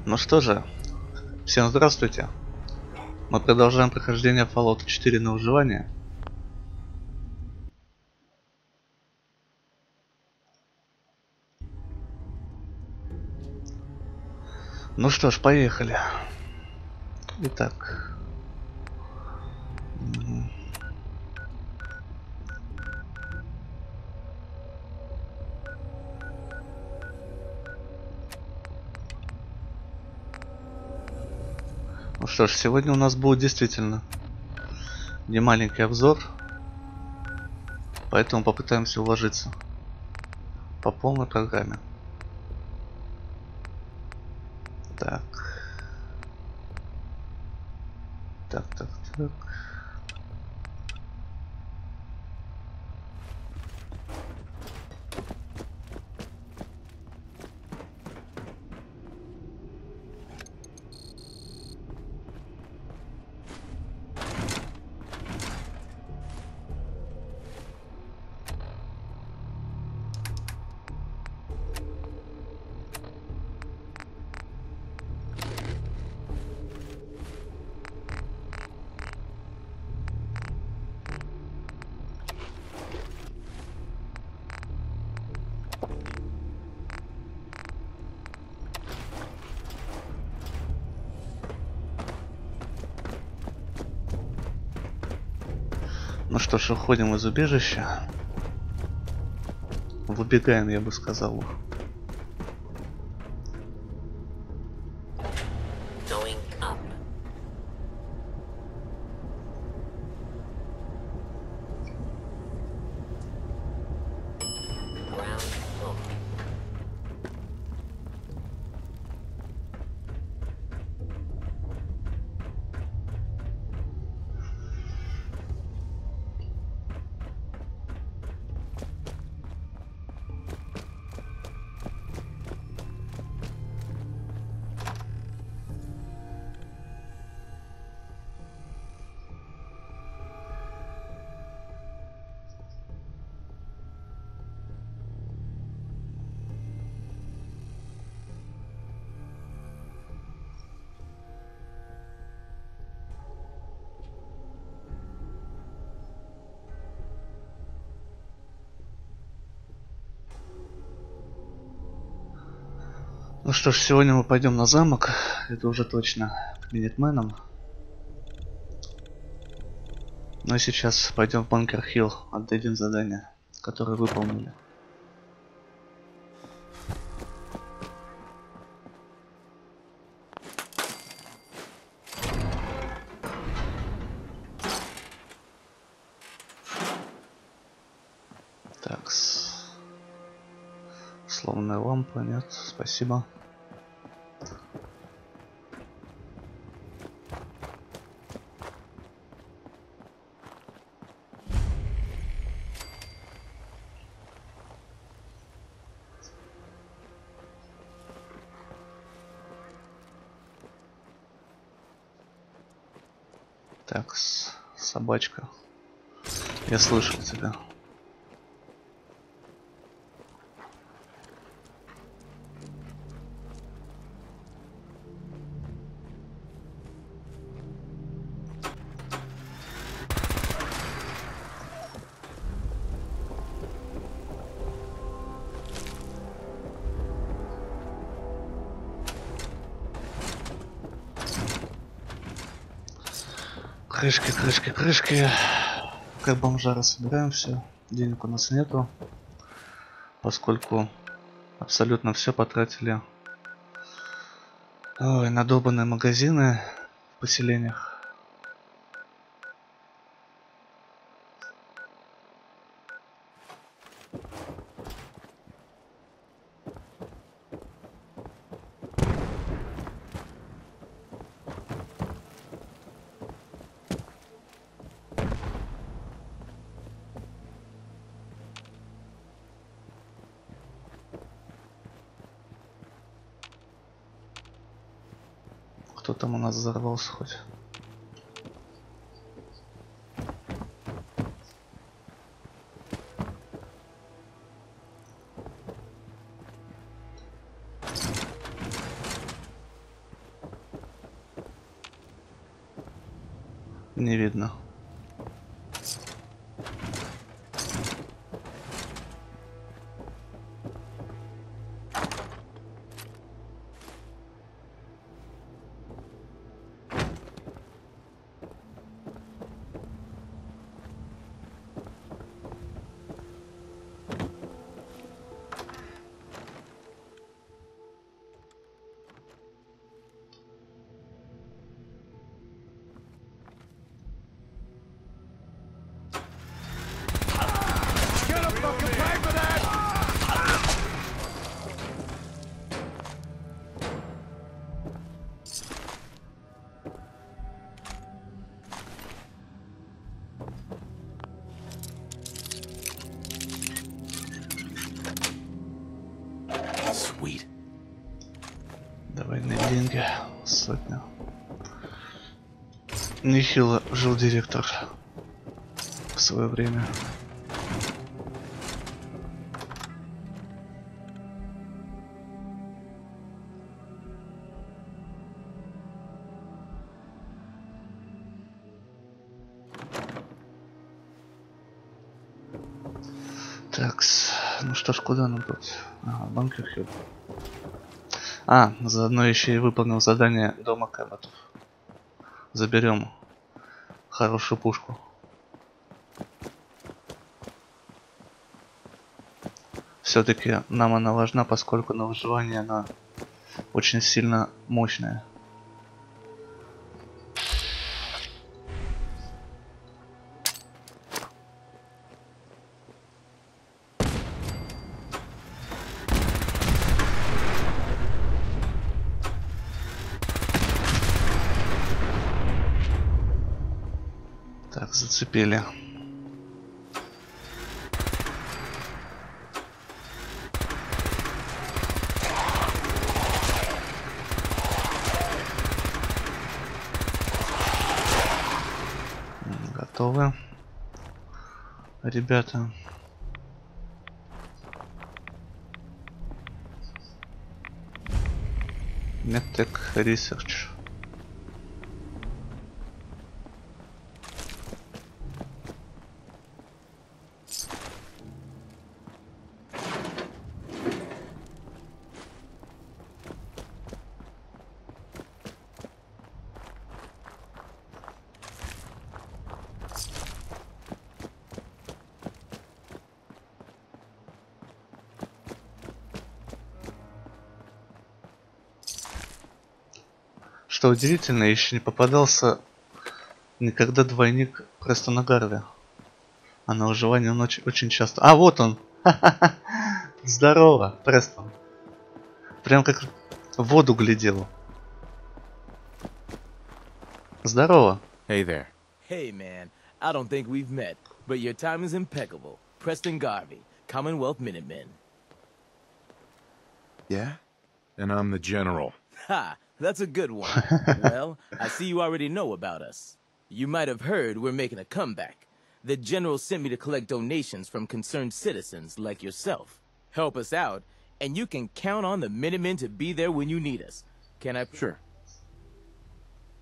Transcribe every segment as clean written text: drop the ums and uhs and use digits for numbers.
Ну что же, всем здравствуйте. Мы продолжаем прохождение Fallout 4 на выживание. Ну что ж, поехали. Итак. Ну что ж, сегодня у нас будет действительно немаленький обзор. Поэтому попытаемся уложиться по полной программе. Так. Так. Ну что ж, уходим из убежища. Выбегаем, я бы сказал. Ну что ж, сегодня мы пойдем на замок. Это уже точно к Минитменам. Ну и сейчас пойдем в Банкер Хилл. Отдадим задание, которое выполнили. Так. Сломанная лампа, нет, спасибо. Так, собачка. Я слышал тебя. Крышки. Как бомжара собираем все. Денег у нас нету. Поскольку абсолютно все потратили на долбанные магазины в поселениях. Кто там у нас взорвался хоть? Не видно. Двойные деньги. Сотня. Нехило жил директор в свое время. Так, ну что ж, куда нам тут? Ага, банкер Хилл. А, заодно еще и выполнил задание дома Кэбботов. Заберем хорошую пушку. Все-таки нам она важна, поскольку на выживание она очень сильно мощная. Так, зацепили. Готовы, ребята. Medtech Research. Что удивительно, еще не попадался никогда двойник Престона Гарви. А на выживание он очень часто... А, вот он! Здорово, Престон. Прям как в воду глядел. Здорово. Hey there. Hey man, I don't think we've met, but your time is impeccable. Preston Garvey, Commonwealth Minutemen. Yeah? And I'm the general. Ha! That's a good one. Well, I see you already know about us. You might have heard we're making a comeback. The general sent me to collect donations from concerned citizens like yourself. Help us out, and you can count on the Minutemen to be there when you need us. Can I... Sure.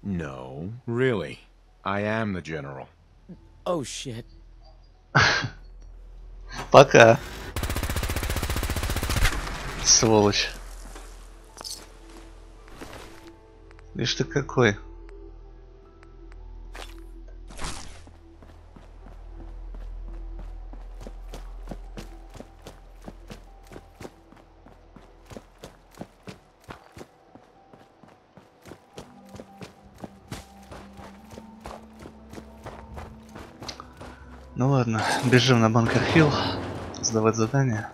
No, really. I am the general. Oh shit. Пока. Сволочь. Ишь ты какой. Ну ладно, бежим на Банкер Хилл, сдавать задание.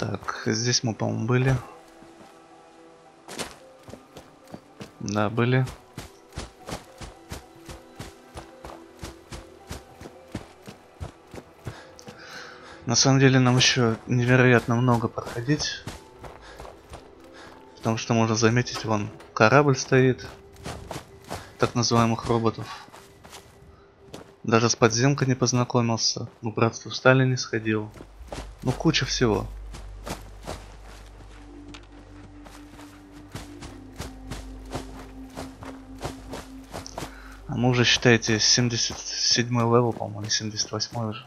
Так, здесь мы, по-моему, были. Да, были. На самом деле нам еще невероятно много проходить. Потому что можно заметить, вон корабль стоит. Так называемых роботов. Даже с подземкой не познакомился. В братство стали не сходил. Ну куча всего. А мы уже, считаете, 77-й левел, по-моему, не 78-й уже.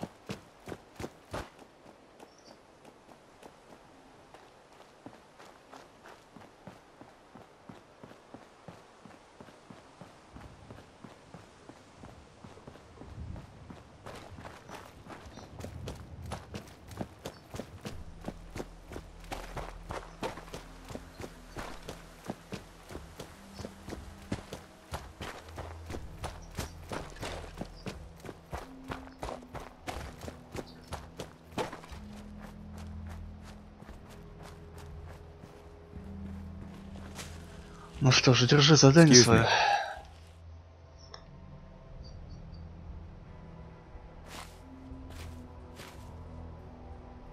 Ну что ж, держи задание Excuse свое. me.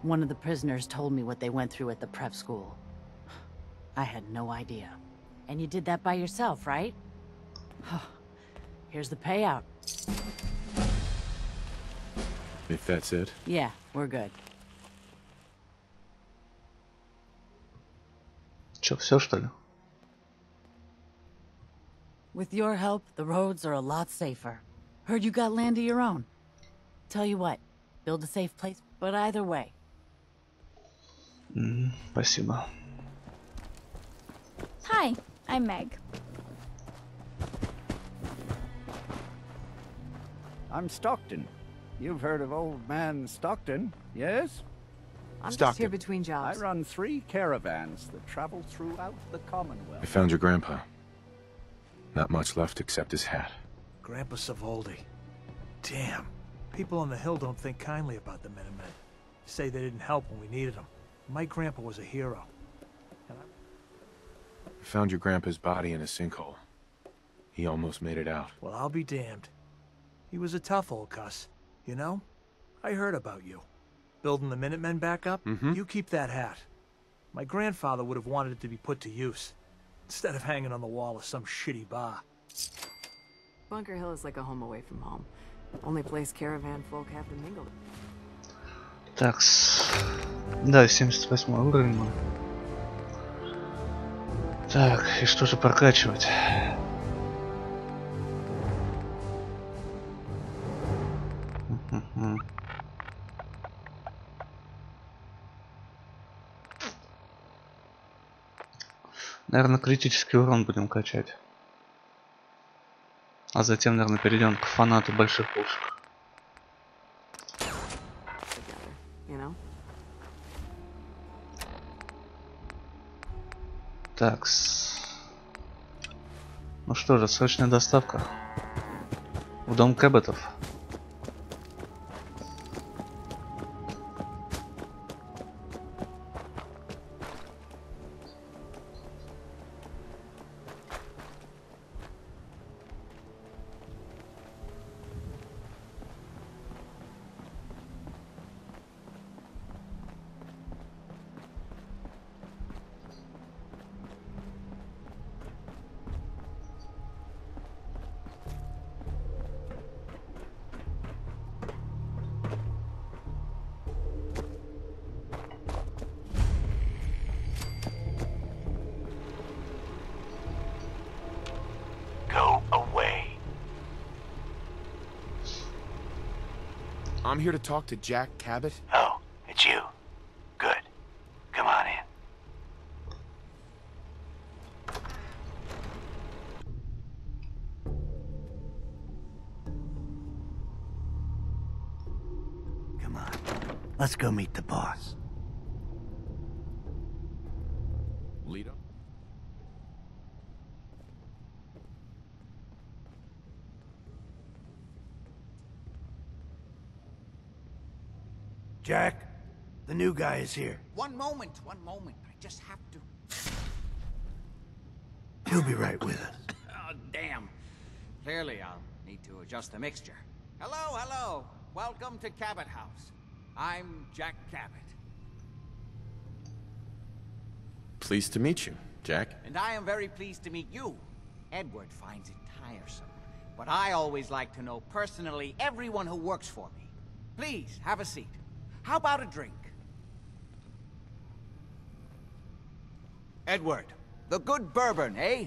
One of the prisoners told me what they went through at the prep school. I had no idea. And you did that by yourself, right? Here's the payout. If that's it. Yeah, we're good. Че, все что ли? With your help, the roads are a lot safer. Heard you got land of your own. Tell you what, build a safe place, but either way. Спасибо. Hi, I'm Meg. I'm Stockton. You've heard of old man Stockton, yes? I'm just Stockton. here between I jobs. run 3 caravans that travel throughout the Commonwealth. I found your grandpa. Not much left except his hat. Grandpa Savoldi. Damn. People on the hill don't think kindly about the Minutemen. Say they didn't help when we needed them. My grandpa was a hero. And I found your grandpa's body in a sinkhole. He almost made it out. well, I'll be damned. He was a tough old cuss. You know? I heard about you. Building the Minutemen back up? You keep that hat. My grandfather would have wanted it to be put to use. Instead of hanging on the wall of some shitty bar. Bunker Hill is like a home away from home. Only place caravan folk have to mingle. Так, да, 78 уровень мы. Так, и что же прокачивать? Наверное, критический урон будем качать. А затем, наверное, перейдем к фанату больших пушек. Together, you know? Так. Ну что же, срочная доставка. В дом Кэбботов. I'm here to talk to Jack Cabot. Oh, it's you. Good. Come on in. Come on. Let's go meet the boss. Lito? Jack, the new guy is here. One moment. I just have to. He'll be right with us. Oh, damn. Clearly, I'll need to adjust the mixture. Hello, hello. Welcome to Cabot House. I'm Jack Cabot. Pleased to meet you, Jack. And I am very pleased to meet you. Edward finds it tiresome, but I always like to know personally everyone who works for me. Please, have a seat. How about a drink? Edward, the good bourbon, eh?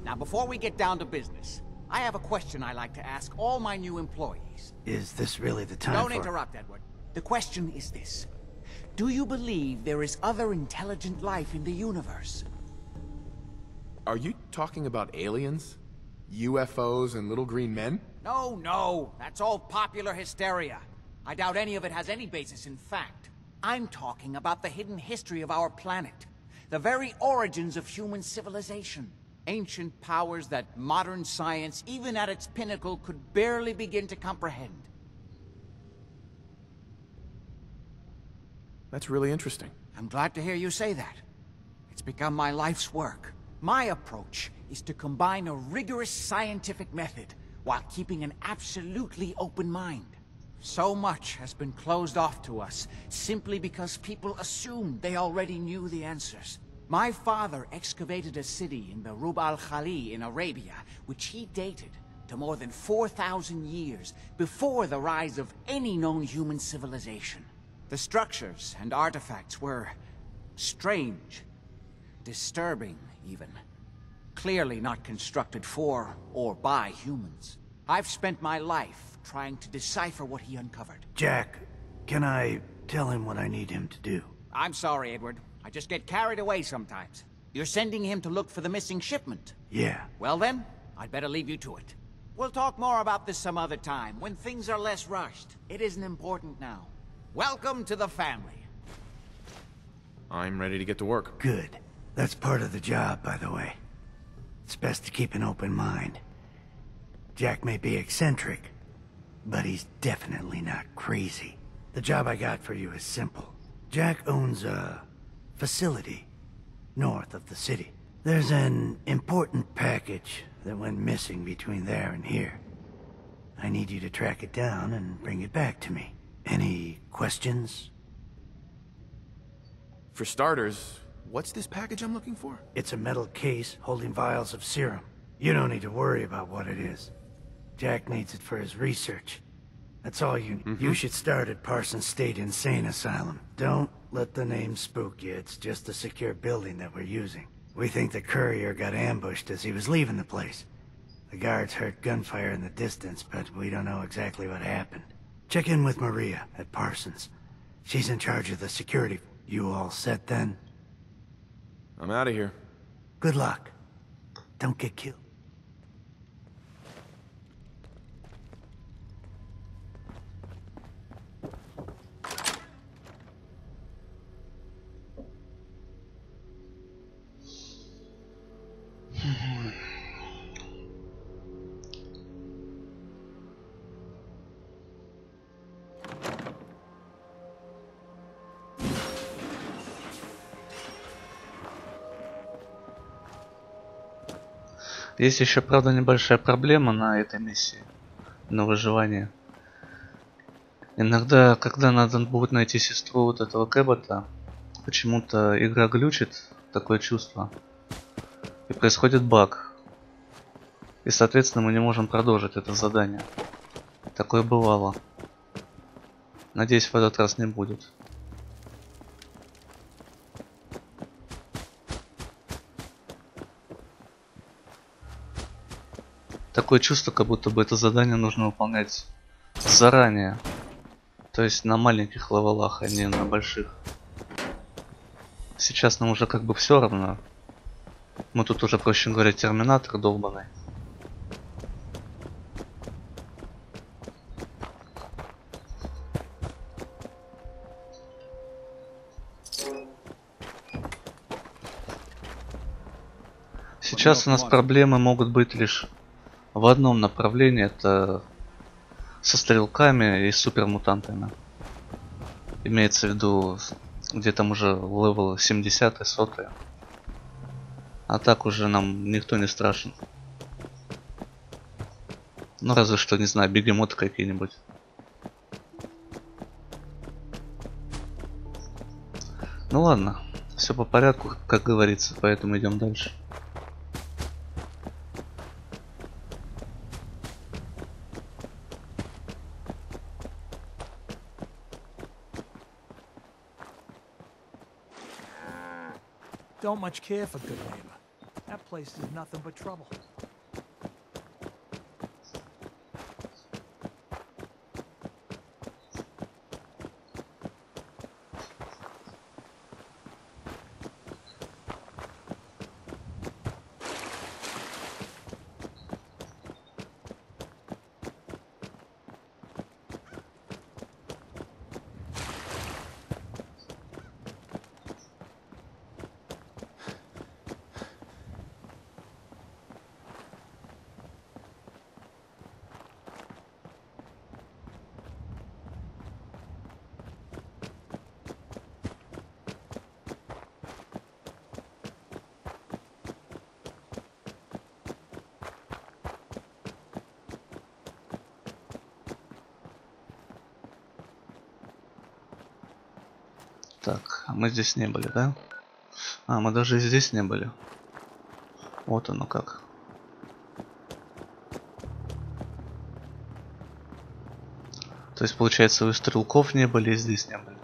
Now, before we get down to business, I have a question I like to ask all my new employees. Is this really the time Don't interrupt, Edward. The question is this. Do you believe there is other intelligent life in the universe? Are you talking about aliens? UFOs and little green men? No, no. That's all popular hysteria. I doubt any of it has any basis in fact. I'm talking about the hidden history of our planet. The very origins of human civilization. Ancient powers that modern science, even at its pinnacle, could barely begin to comprehend. That's really interesting. I'm glad to hear you say that. It's become my life's work. My approach is to combine a rigorous scientific method while keeping an absolutely open mind. So much has been closed off to us simply because people assumed they already knew the answers. My father excavated a city in the Rub al-Khali in Arabia, which he dated to more than 4,000 years before the rise of any known human civilization. The structures and artifacts were strange, disturbing even. Clearly not constructed for or by humans. I've spent my life trying to decipher what he uncovered. Jack, can I tell him what I need him to do? I'm sorry, Edward. I just get carried away sometimes. You're sending him to look for the missing shipment? Yeah. Well then, I'd better leave you to it. We'll talk more about this some other time, when things are less rushed. It isn't important now. Welcome to the family. I'm ready to get to work. Good. That's part of the job, by the way. It's best to keep an open mind. Jack may be eccentric, but he's definitely not crazy. The job I got for you is simple. Jack owns a facility north of the city. There's an important package that went missing between there and here. I need you to track it down and bring it back to me. Any questions? For starters, what's this package I'm looking for? It's a metal case holding vials of serum. You don't need to worry about what it is. Jack needs it for his research. That's all you need. You should start at Parsons State Insane Asylum. Don't let the name spook you. It's just a secure building that we're using. We think the courier got ambushed as he was leaving the place. The guards heard gunfire in the distance, but we don't know exactly what happened. Check in with Maria at Parsons. She's in charge of the security. You all set then? I'm out of here. Good luck. Don't get killed. Есть еще, правда, небольшая проблема на этой миссии, на выживание. Иногда, когда надо будет найти сестру вот этого Кэббота, почему-то игра глючит, такое чувство, и происходит баг. И, соответственно, мы не можем продолжить это задание. Такое бывало. Надеюсь, в этот раз не будет. Такое чувство, как будто бы это задание нужно выполнять заранее. То есть на маленьких левелах, а не на больших. Сейчас нам уже как бы все равно. Мы тут уже, проще говоря, терминатор долбаный. Сейчас у нас проблемы могут быть лишь в одном направлении, это со стрелками и супермутантами. Имеется в виду, где там уже левел 70, 100. А так уже нам никто не страшен. Ну разве что, не знаю, бегемоты какие-нибудь. Ну ладно, все по порядку, как говорится, поэтому идем дальше. Don't much care for good neighbor. That place is nothing but trouble. Так, а мы здесь не были, да? А, мы даже и здесь не были. Вот оно как. То есть, получается, у стрелков не были, и здесь не были.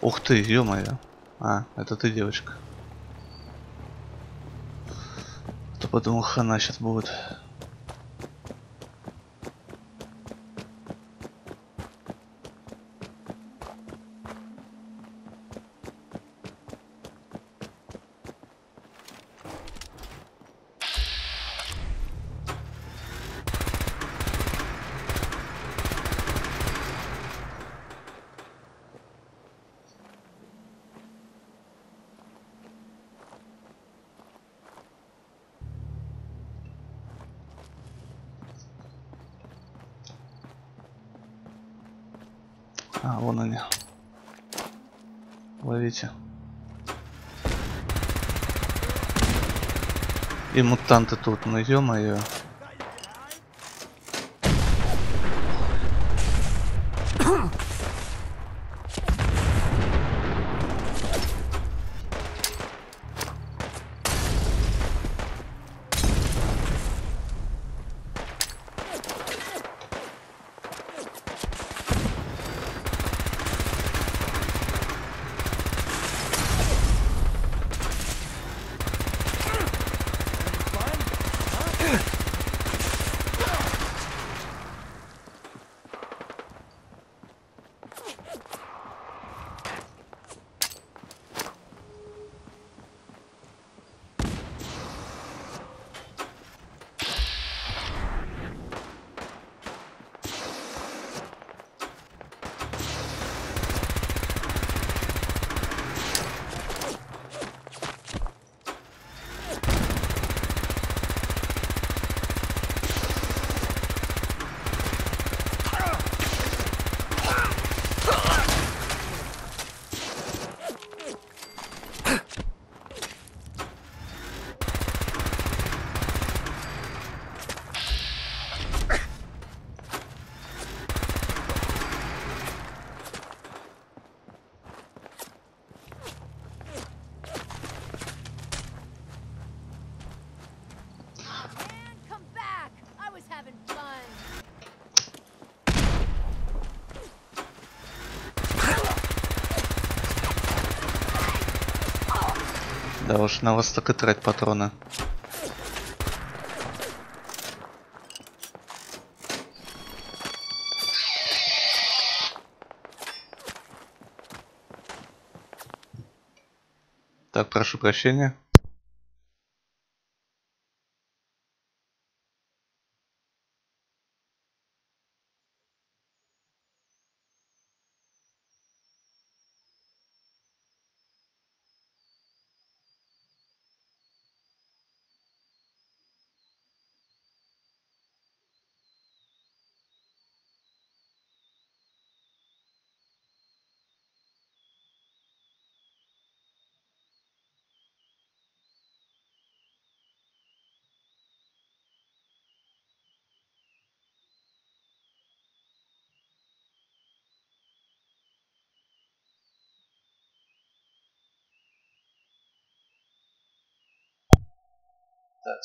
Ух ты, ё-моё. А, это ты, девочка. То подумал, хана сейчас будет. А, вон они. Ловите. И мутанты тут, ну ё-моё. Да уж, на вас так и трать патроны. Так, прошу прощения. Так,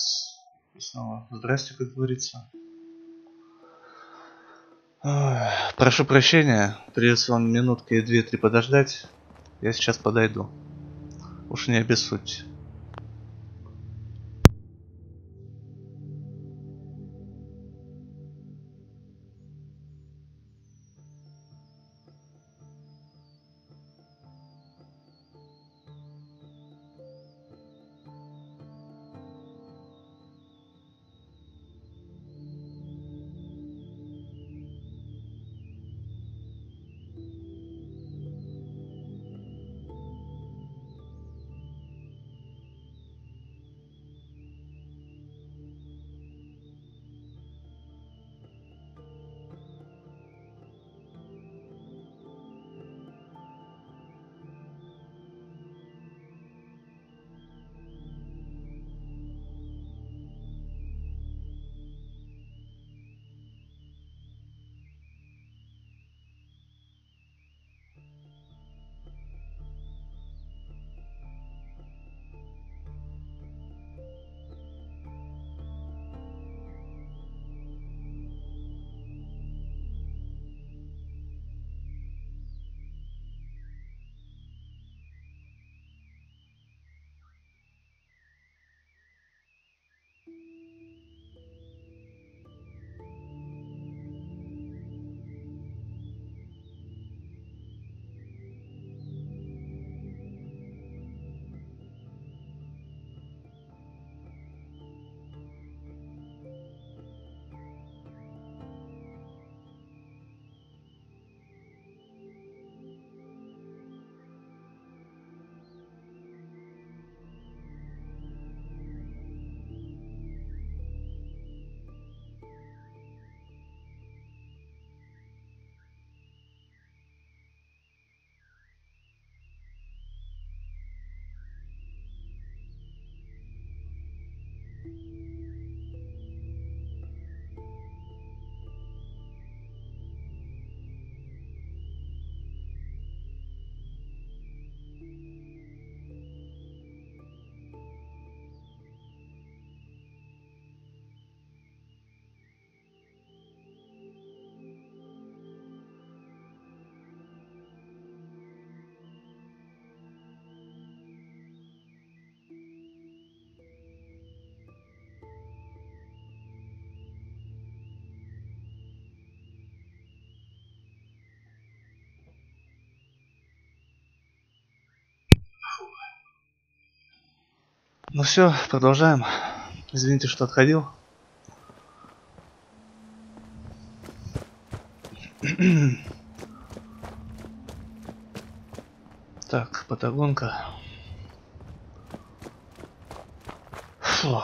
снова здрасте, как говорится. Ой, прошу прощения, придется вам минутки 2-3 подождать. Я сейчас подойду. Уж не обессудьте. Ну все, продолжаем. Извините, что отходил. Так, Патагонка. Фу.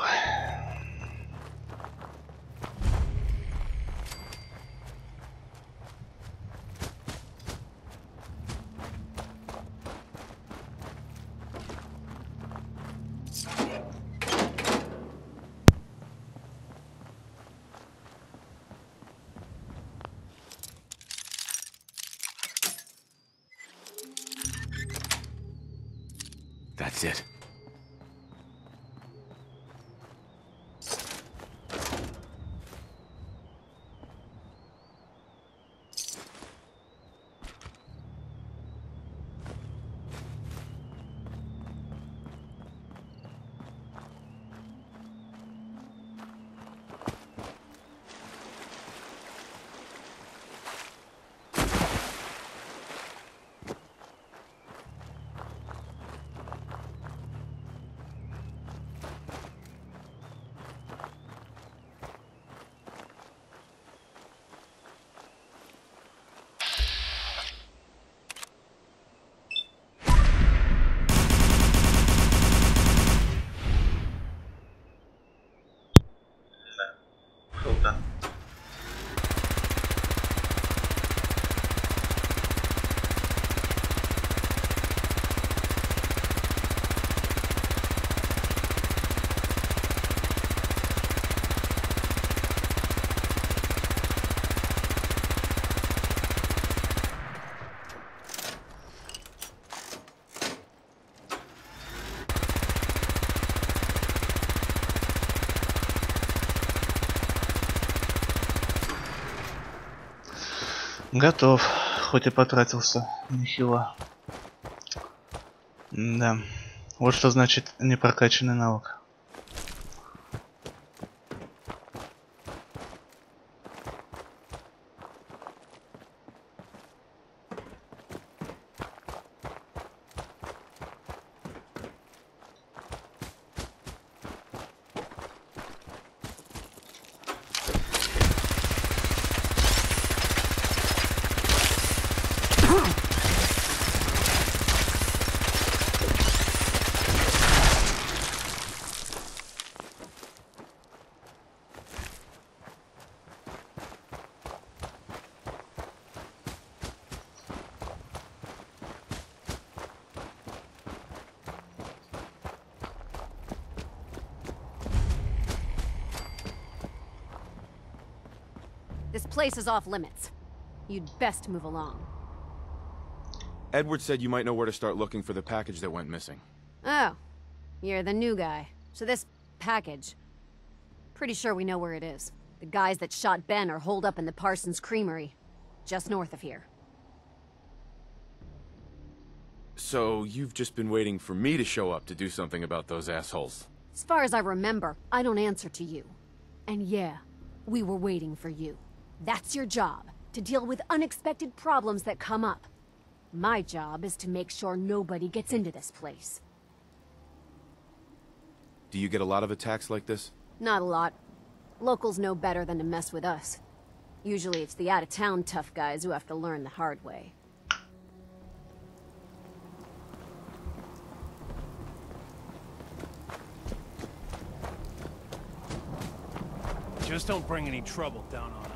That's it. Круто. Готов, хоть и потратился нехило. Да, вот что значит непрокачанный навык. This place is off limits. You'd best move along. Edward said you might know where to start looking for the package that went missing. Oh, you're the new guy. So this package, pretty sure we know where it is. The guys that shot Ben are holed up in the Parsons Creamery, just north of here. So you've just been waiting for me to show up to do something about those assholes. As far as I remember, I don't answer to you. And yeah, we were waiting for you. That's your job, to deal with unexpected problems that come up. My job is to make sure nobody gets into this place. Do you get a lot of attacks like this? Not a lot. Locals know better than to mess with us. Usually it's the out-of-town tough guys who have to learn the hard way. Just don't bring any trouble down on us.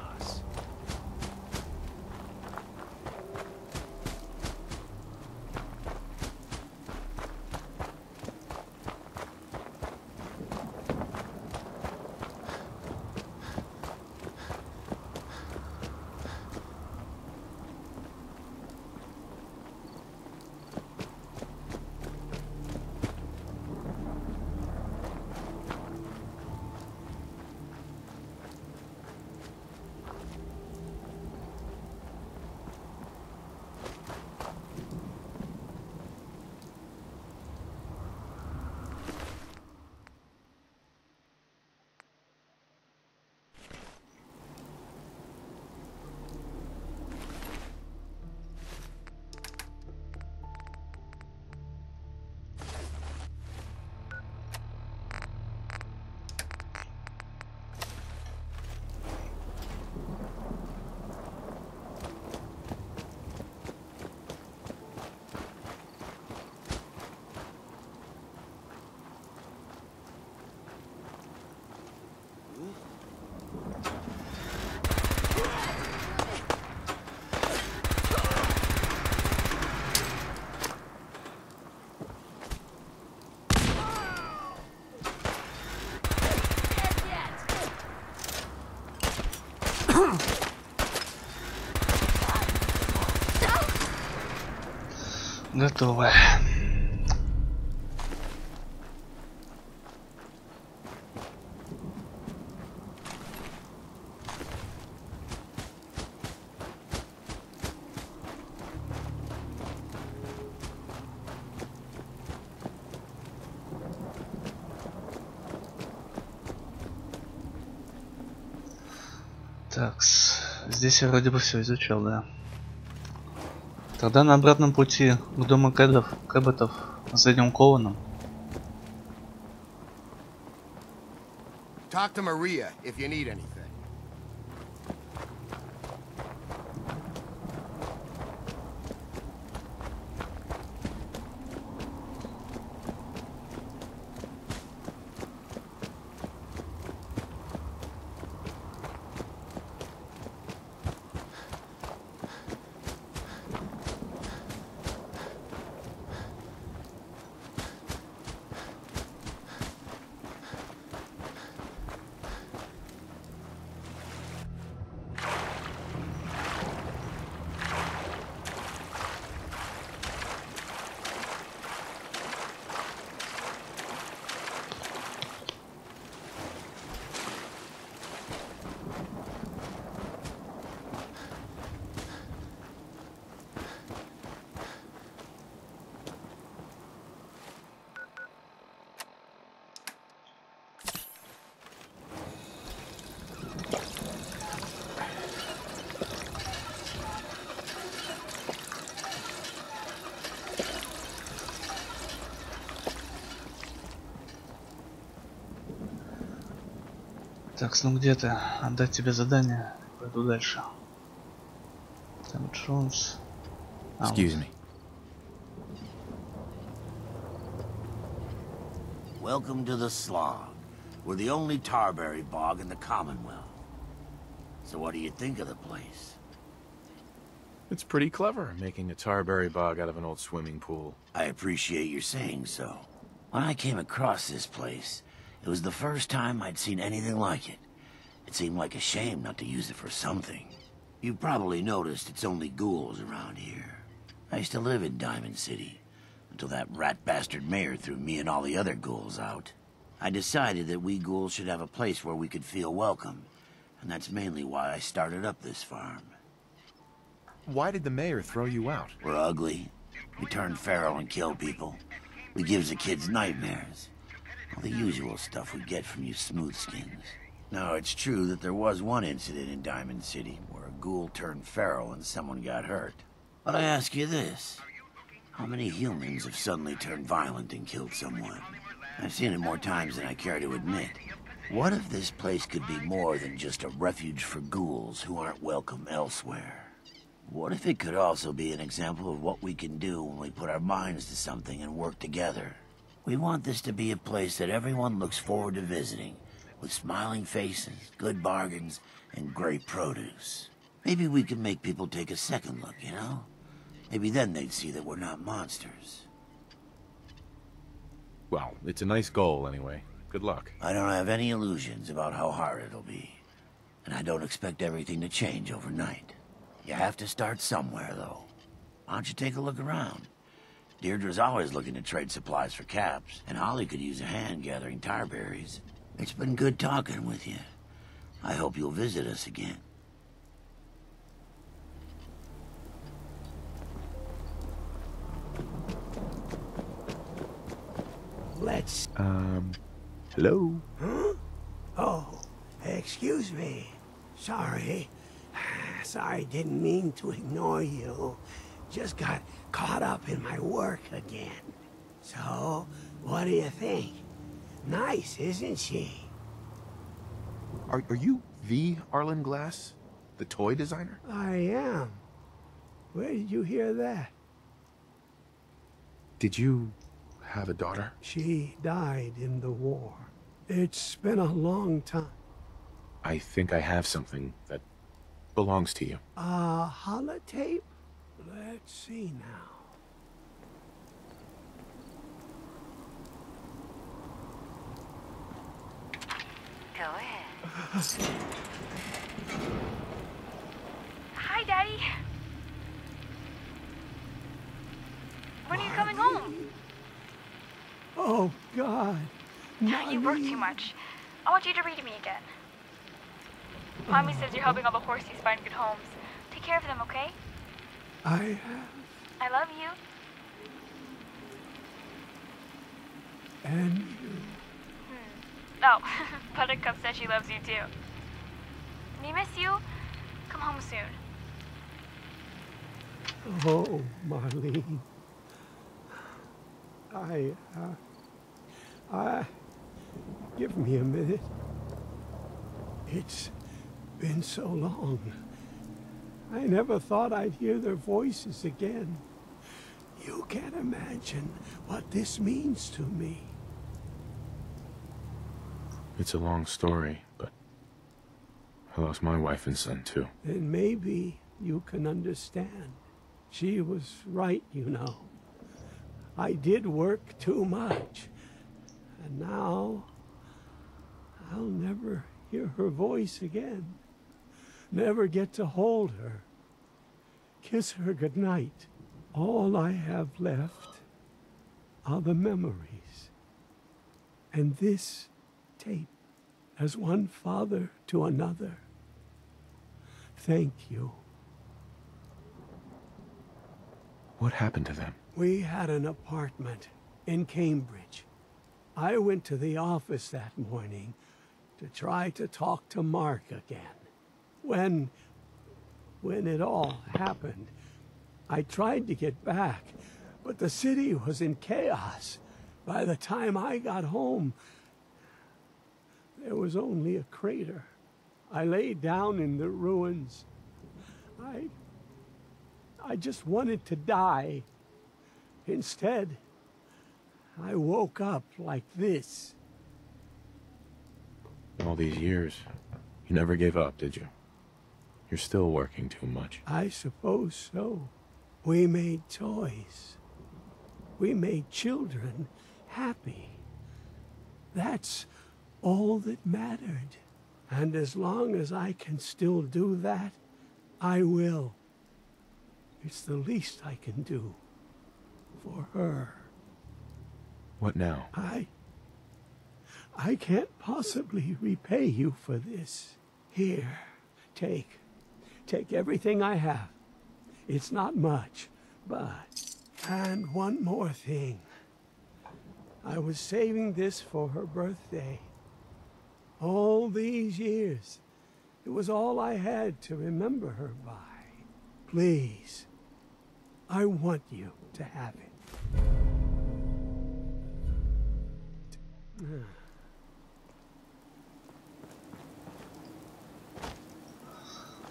Готово. Так, здесь я вроде бы все изучал, да. Тогда на обратном пути к дому Кэбботов зайдем Кованом. Talk to Maria if you need anything. Так, ну где ты? Отдать тебе задание. Пойду дальше. Там Джонс. Excuse me. Welcome to the Slog. We're the only tarberry bog in the Commonwealth. So what do you think of the place? It's pretty clever, making a tarberry bog out of an old swimming pool. I appreciate your saying so. When I came across this place, it was the first time I'd seen anything like it. It seemed like a shame not to use it for something. You've probably noticed it's only ghouls around here. I used to live in Diamond City, until that rat bastard mayor threw me and all the other ghouls out. I decided that we ghouls should have a place where we could feel welcome, and that's mainly why I started up this farm. Why did the mayor throw you out? We're ugly. We turn feral and kill people. We gives the kids nightmares. All the usual stuff we get from you smoothskins. Now, it's true that there was one incident in Diamond City where a ghoul turned feral and someone got hurt. But I ask you this. How many humans have suddenly turned violent and killed someone? I've seen it more times than I care to admit. What if this place could be more than just a refuge for ghouls who aren't welcome elsewhere? What if it could also be an example of what we can do when we put our minds to something and work together? We want this to be a place that everyone looks forward to visiting, with smiling faces, good bargains, and great produce. Maybe we can make people take a second look, you know? Maybe then they'd see that we're not monsters. Well, it's a nice goal anyway. Good luck. I don't have any illusions about how hard it'll be. And I don't expect everything to change overnight. You have to start somewhere, though. Why don't you take a look around? Deirdre's always looking to trade supplies for caps, and Holly could use a hand gathering tarberries. It's been good talking with you. I hope you'll visit us again. Let's... Hello? Huh? Oh, excuse me. Sorry. Sorry, didn't mean to ignore you. Just got caught up in my work again. So, what do you think? Nice, isn't she? Are you the Arlen Glass? The toy designer? I am. Where did you hear that? Did you have a daughter? She died in the war. It's been a long time. I think I have something that belongs to you. A holotape? Let's see now. Go ahead. Hi, Daddy. When are you coming home? Oh, God. You work too much. I want you to read to me again. Mommy says you're helping all the horsies find good homes. Take care of them, okay? I have. I love you. And you. Oh, Buttercup says she loves you too. We miss you. Come home soon. Oh, Marlene. Give me a minute. It's been so long. I never thought I'd hear their voices again. You can't imagine what this means to me. It's a long story, but I lost my wife and son too. Then maybe you can understand. She was right, you know. I did work too much. And now I'll never hear her voice again. Never get to hold her. Kiss her goodnight. All I have left are the memories. And this tape as one father to another. Thank you. What happened to them? We had an apartment in Cambridge. I went to the office that morning to try to talk to Mark again. When it all happened, I tried to get back, but the city was in chaos. By the time I got home, there was only a crater. I lay down in the ruins. I just wanted to die. Instead, I woke up like this. All these years, you never gave up, did you? You're still working too much. I suppose so. We made toys. We made children happy. That's all that mattered. And as long as I can still do that, I will. It's the least I can do for her. What now? I can't possibly repay you for this. Here, take everything I have. It's not much, but... And one more thing. I was saving this for her birthday. All these years, it was all I had to remember her by. Please, I want you to have it.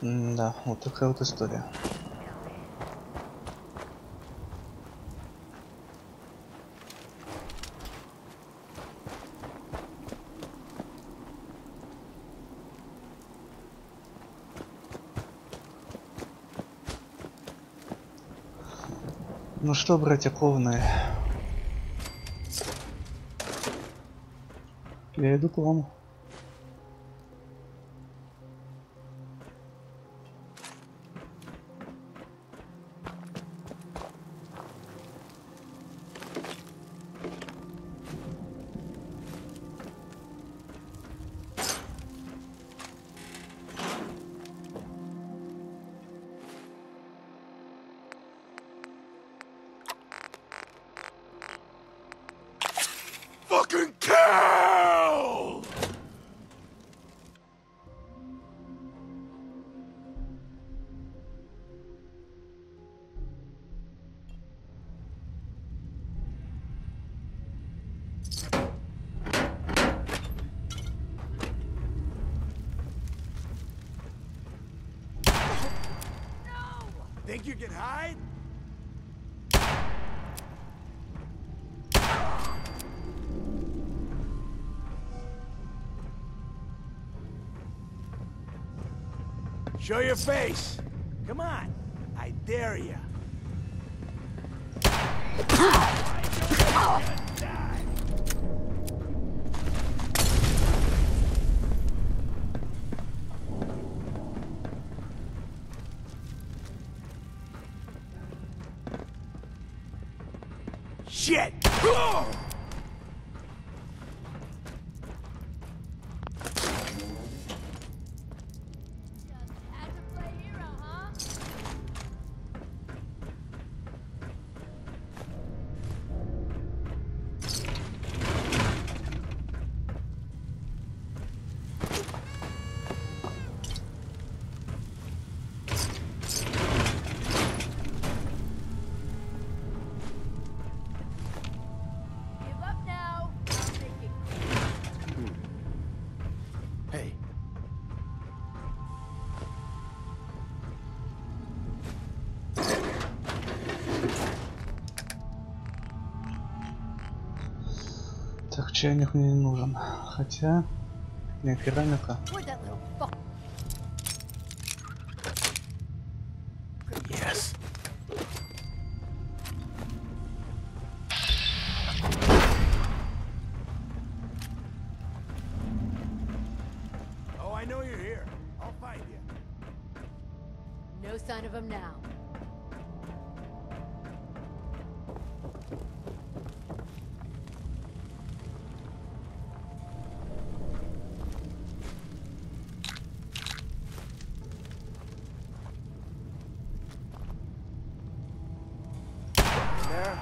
Да, вот такая вот история. Ну что, братья Ковны, я иду к вам. Fucking kill! Think you can hide? Show your face. Come on. I dare you. Shit! Так, чайник мне не нужен. Хотя... Нет, керамика. Yes. Oh, I know you're here. I'll find you. No sign of him now. There.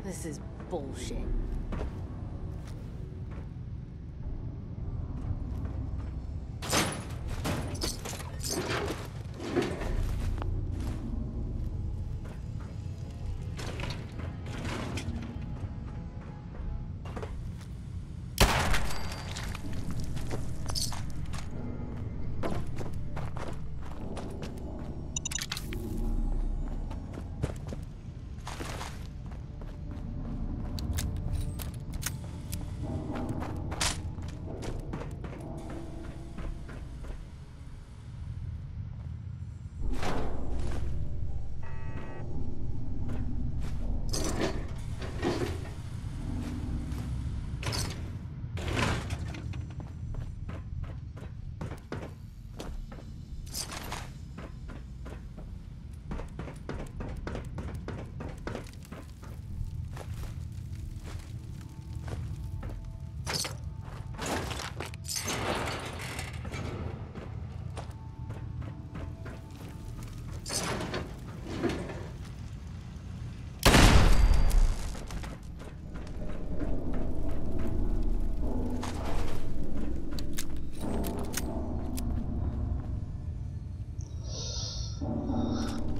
This is bullshit.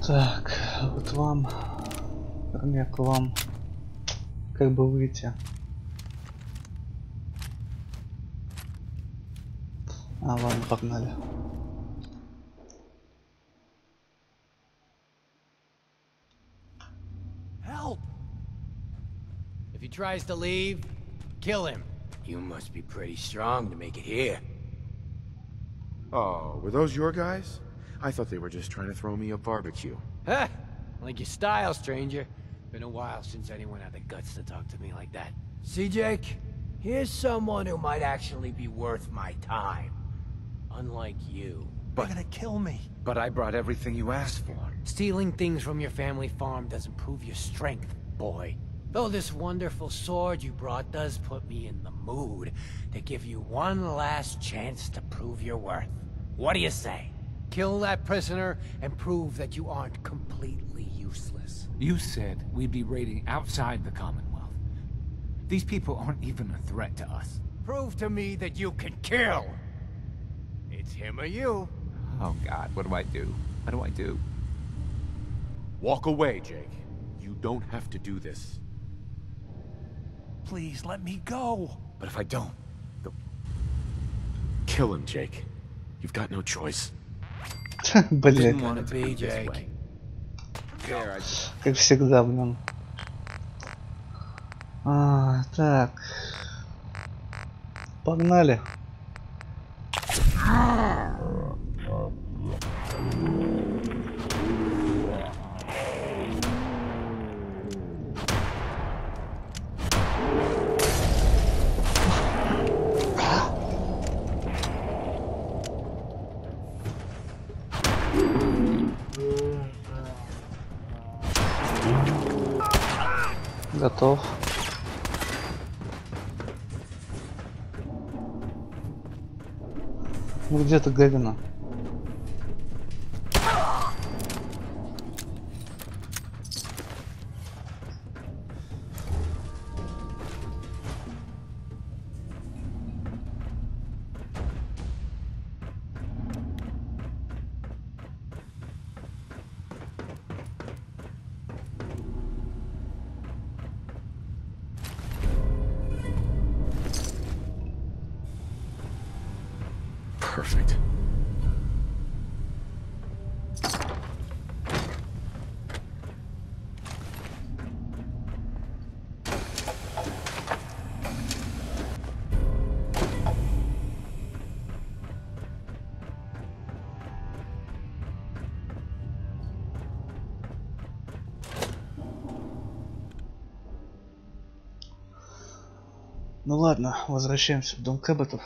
Так, вот вам, вернее, к вам, как бы выйти. А, ладно, погнали. Help! If he tries to leave, kill him. You must be pretty strong to make it here. Oh, were those your guys? I thought they were just trying to throw me a barbecue. Huh? Like your style, stranger. Been a while since anyone had the guts to talk to me like that. See, Jake? Here's someone who might actually be worth my time. Unlike you. They're gonna kill me. But I brought everything you asked for. Stealing things from your family farm doesn't prove your strength, boy. Though this wonderful sword you brought does put me in the mood to give you one last chance to prove your worth. What do you say? Kill that prisoner and prove that you aren't completely useless. You said we'd be raiding outside the Commonwealth. These people aren't even a threat to us. Prove to me that you can kill! It's him or you. Oh God, what do I do? What do I do? Walk away, Jake. You don't have to do this. Please, let me go. But if I don't, they'll... Kill him, Jake. You've got no choice. Блин. Как всегда, блин. Так. Погнали. Готов. Ну где ты, гадина? Perfect. Ну ладно, возвращаемся в дом Кэбботов.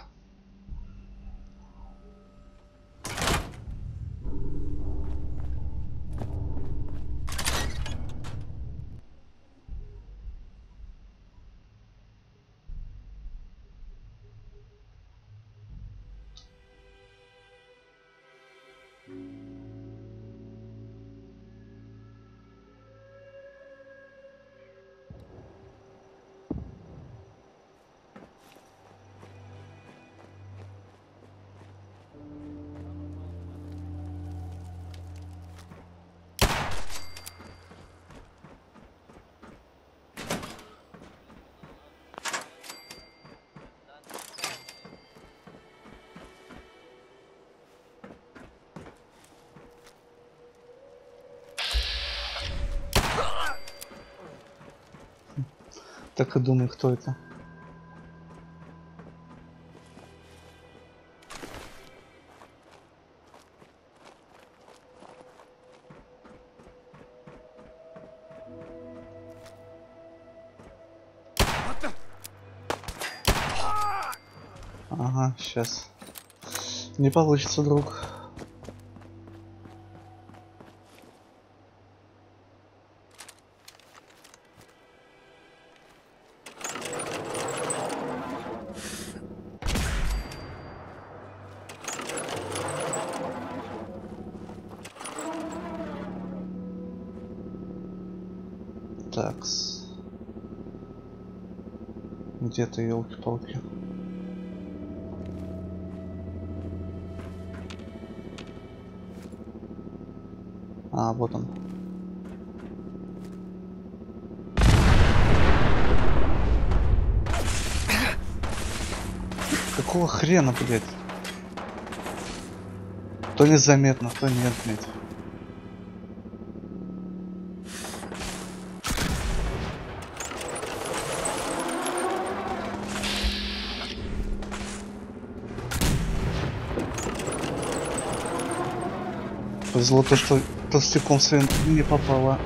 Так и думаю, кто это. Ага, сейчас. Не получится, друг. Такс. Где-то, елки-палки. А, вот он. Какого хрена, блядь? То незаметно, то нет, блядь. Повезло то, что толстяком своим не попало.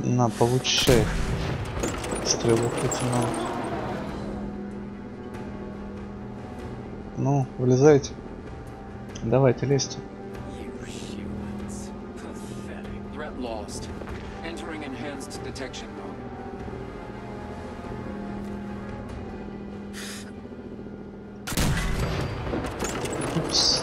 На, получай. Стрелок лейтенант. Ну, вылезайте. Давайте, лезьте. Упс.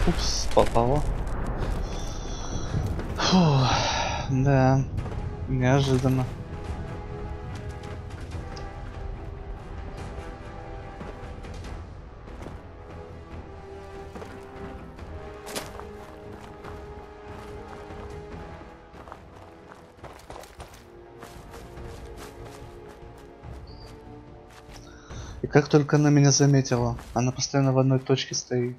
Упс, попало. Фу, да, неожиданно. И как только она меня заметила, она постоянно в одной точке стоит.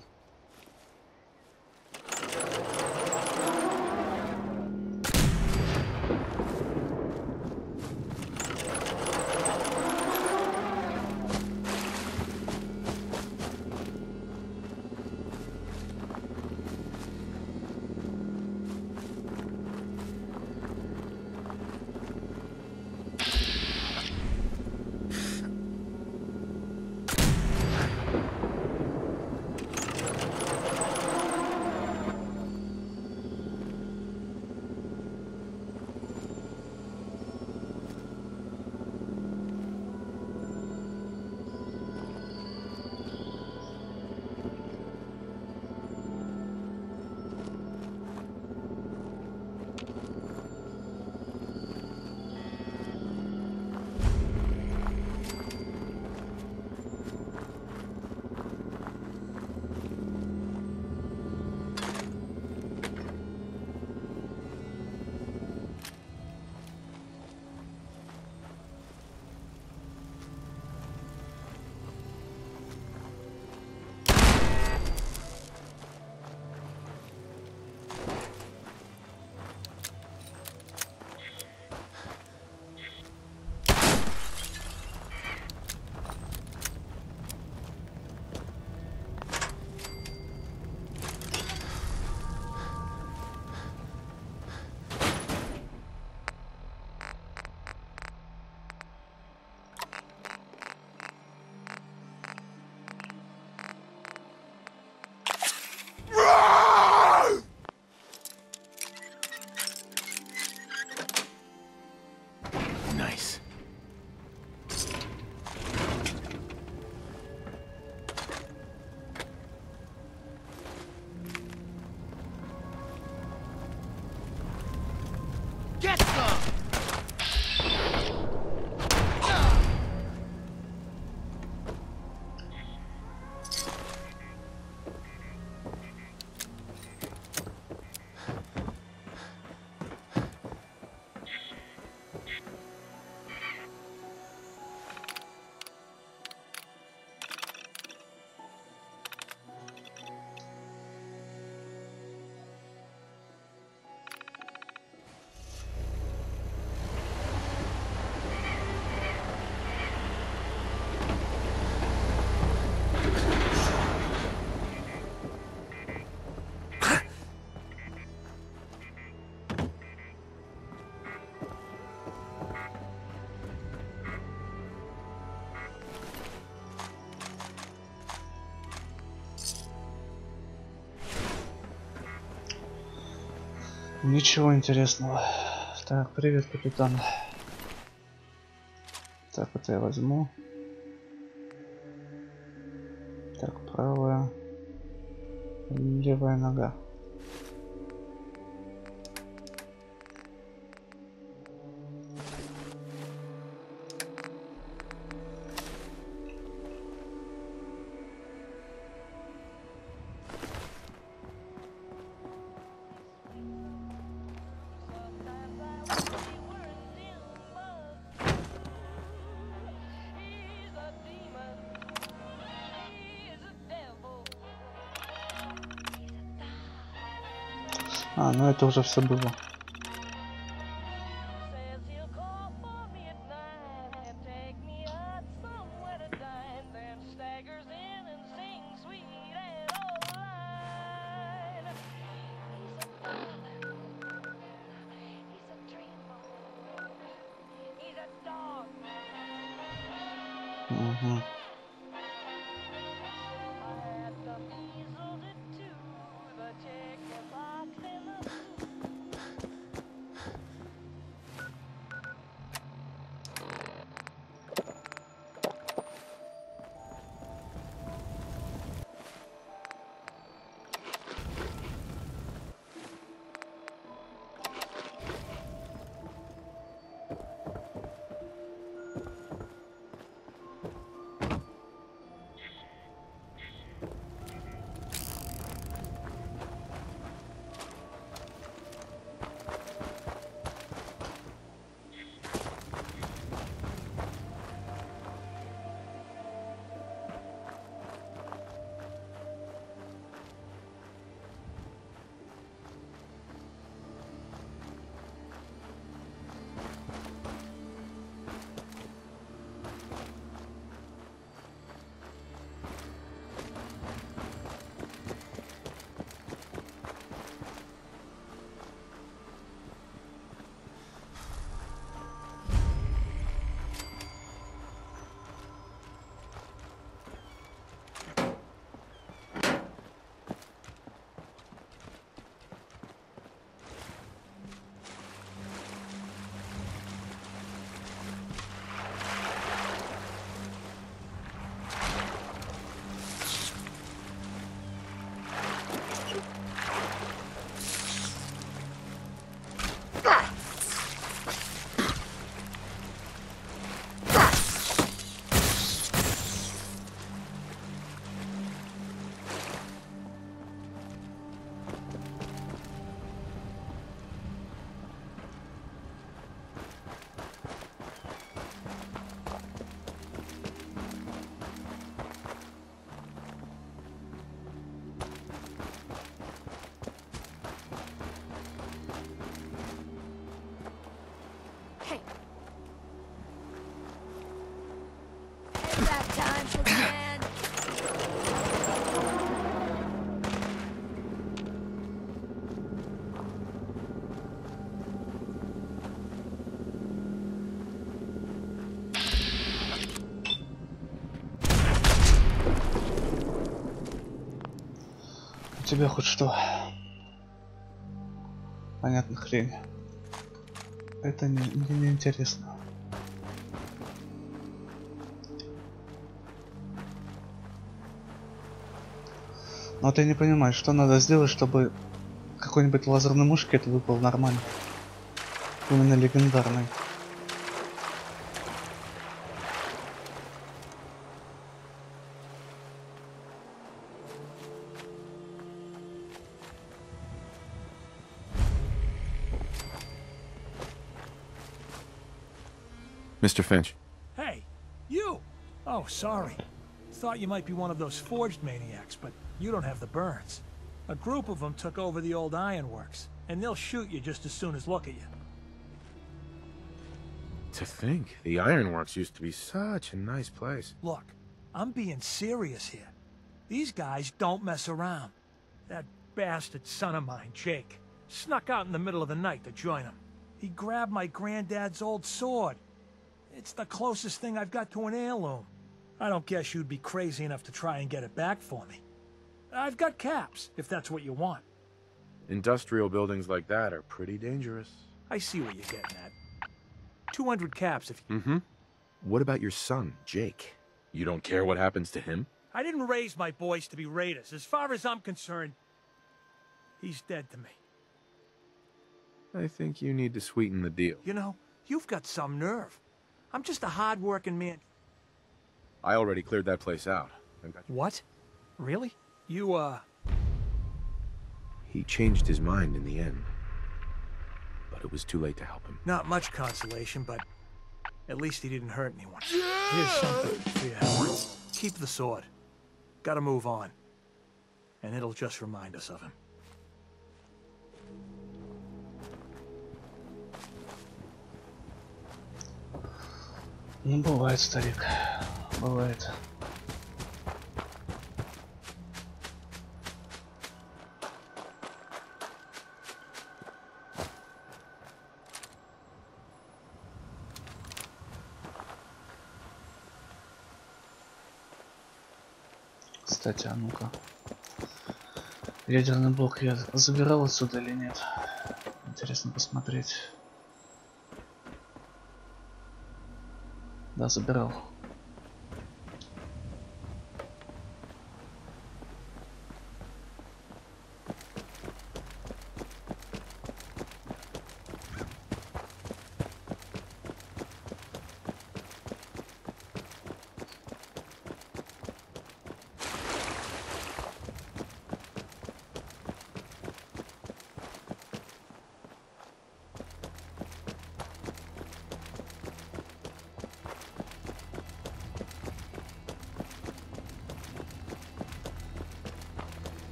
Ничего интересного. Так, привет, капитан. Так, это я возьму. Так, правая, левая нога. А, ну это уже все было. Угу. У тебя хоть что? Понятно, хрень. Это мне не интересно. Но ты не понимаешь, что надо сделать, чтобы какой-нибудь лазерный мушкет выпал нормально. Именно легендарный. Mr. Finch. Hey, you! Oh, sorry. Thought you might be one of those forged maniacs, but you don't have the burns. A group of them took over the old ironworks, and they'll shoot you just as soon as look at you. To think, the ironworks used to be such a nice place. Look, I'm being serious here. These guys don't mess around. That bastard son of mine, Jake, snuck out in the middle of the night to join them. He grabbed my granddad's old sword. It's the closest thing I've got to an heirloom. I don't guess you'd be crazy enough to try and get it back for me. I've got caps, if that's what you want. Industrial buildings like that are pretty dangerous. I see what you're getting at. 200 caps if you... Mm-hmm. What about your son, Jake? You don't care what happens to him? I didn't raise my boys to be raiders. As far as I'm concerned, he's dead to me. I think you need to sweeten the deal. You know, you've got some nerve. I'm just a hard-working man. I already cleared that place out. What? Really? You, He changed his mind in the end. But it was too late to help him. Not much consolation, but at least he didn't hurt anyone. Here's something for your help. Keep the sword. Gotta move on. And it'll just remind us of him. Ну, бывает, старик. Бывает. Кстати, а ну-ка. Ядерный блок я забирал отсюда или нет? Интересно посмотреть. Да, забирал.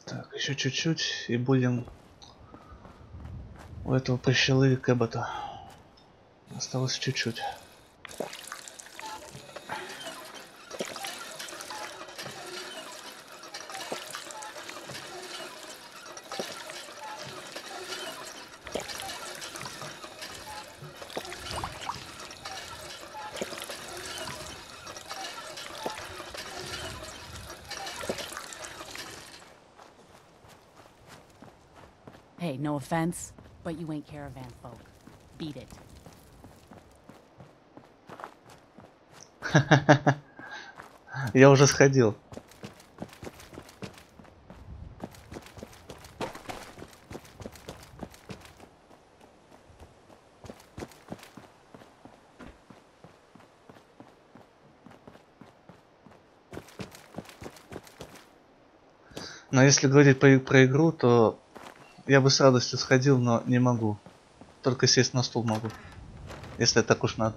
Так, еще чуть-чуть и будем у этого прищелы Кэббота. Осталось чуть-чуть. Hey, no offense, but you ain't caravan folk. Beat it. Я уже сходил. Но если говорить про игру, то я бы с радостью сходил, но не могу. Только сесть на стул могу. Если так уж надо.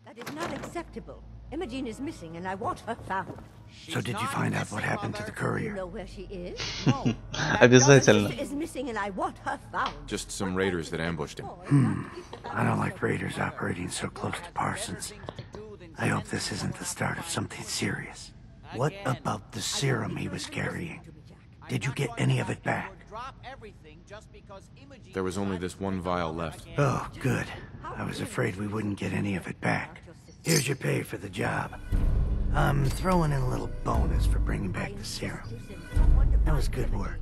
That is not acceptable. Imogen is missing and I want her found. So did you find out what happened to the You courier? know where she is? No. Обязательно. She is missing and I want her found. Just some raiders that ambushed him. I don't like raiders operating so close to Parsons. I hope this isn't the start of something serious. What about the serum he was carrying? Did you get any of it back? There was only this one vial left. Oh, good. I was afraid we wouldn't get any of it back. Here's your pay for the job. I'm throwing in a little bonus for bringing back the serum. That was good work.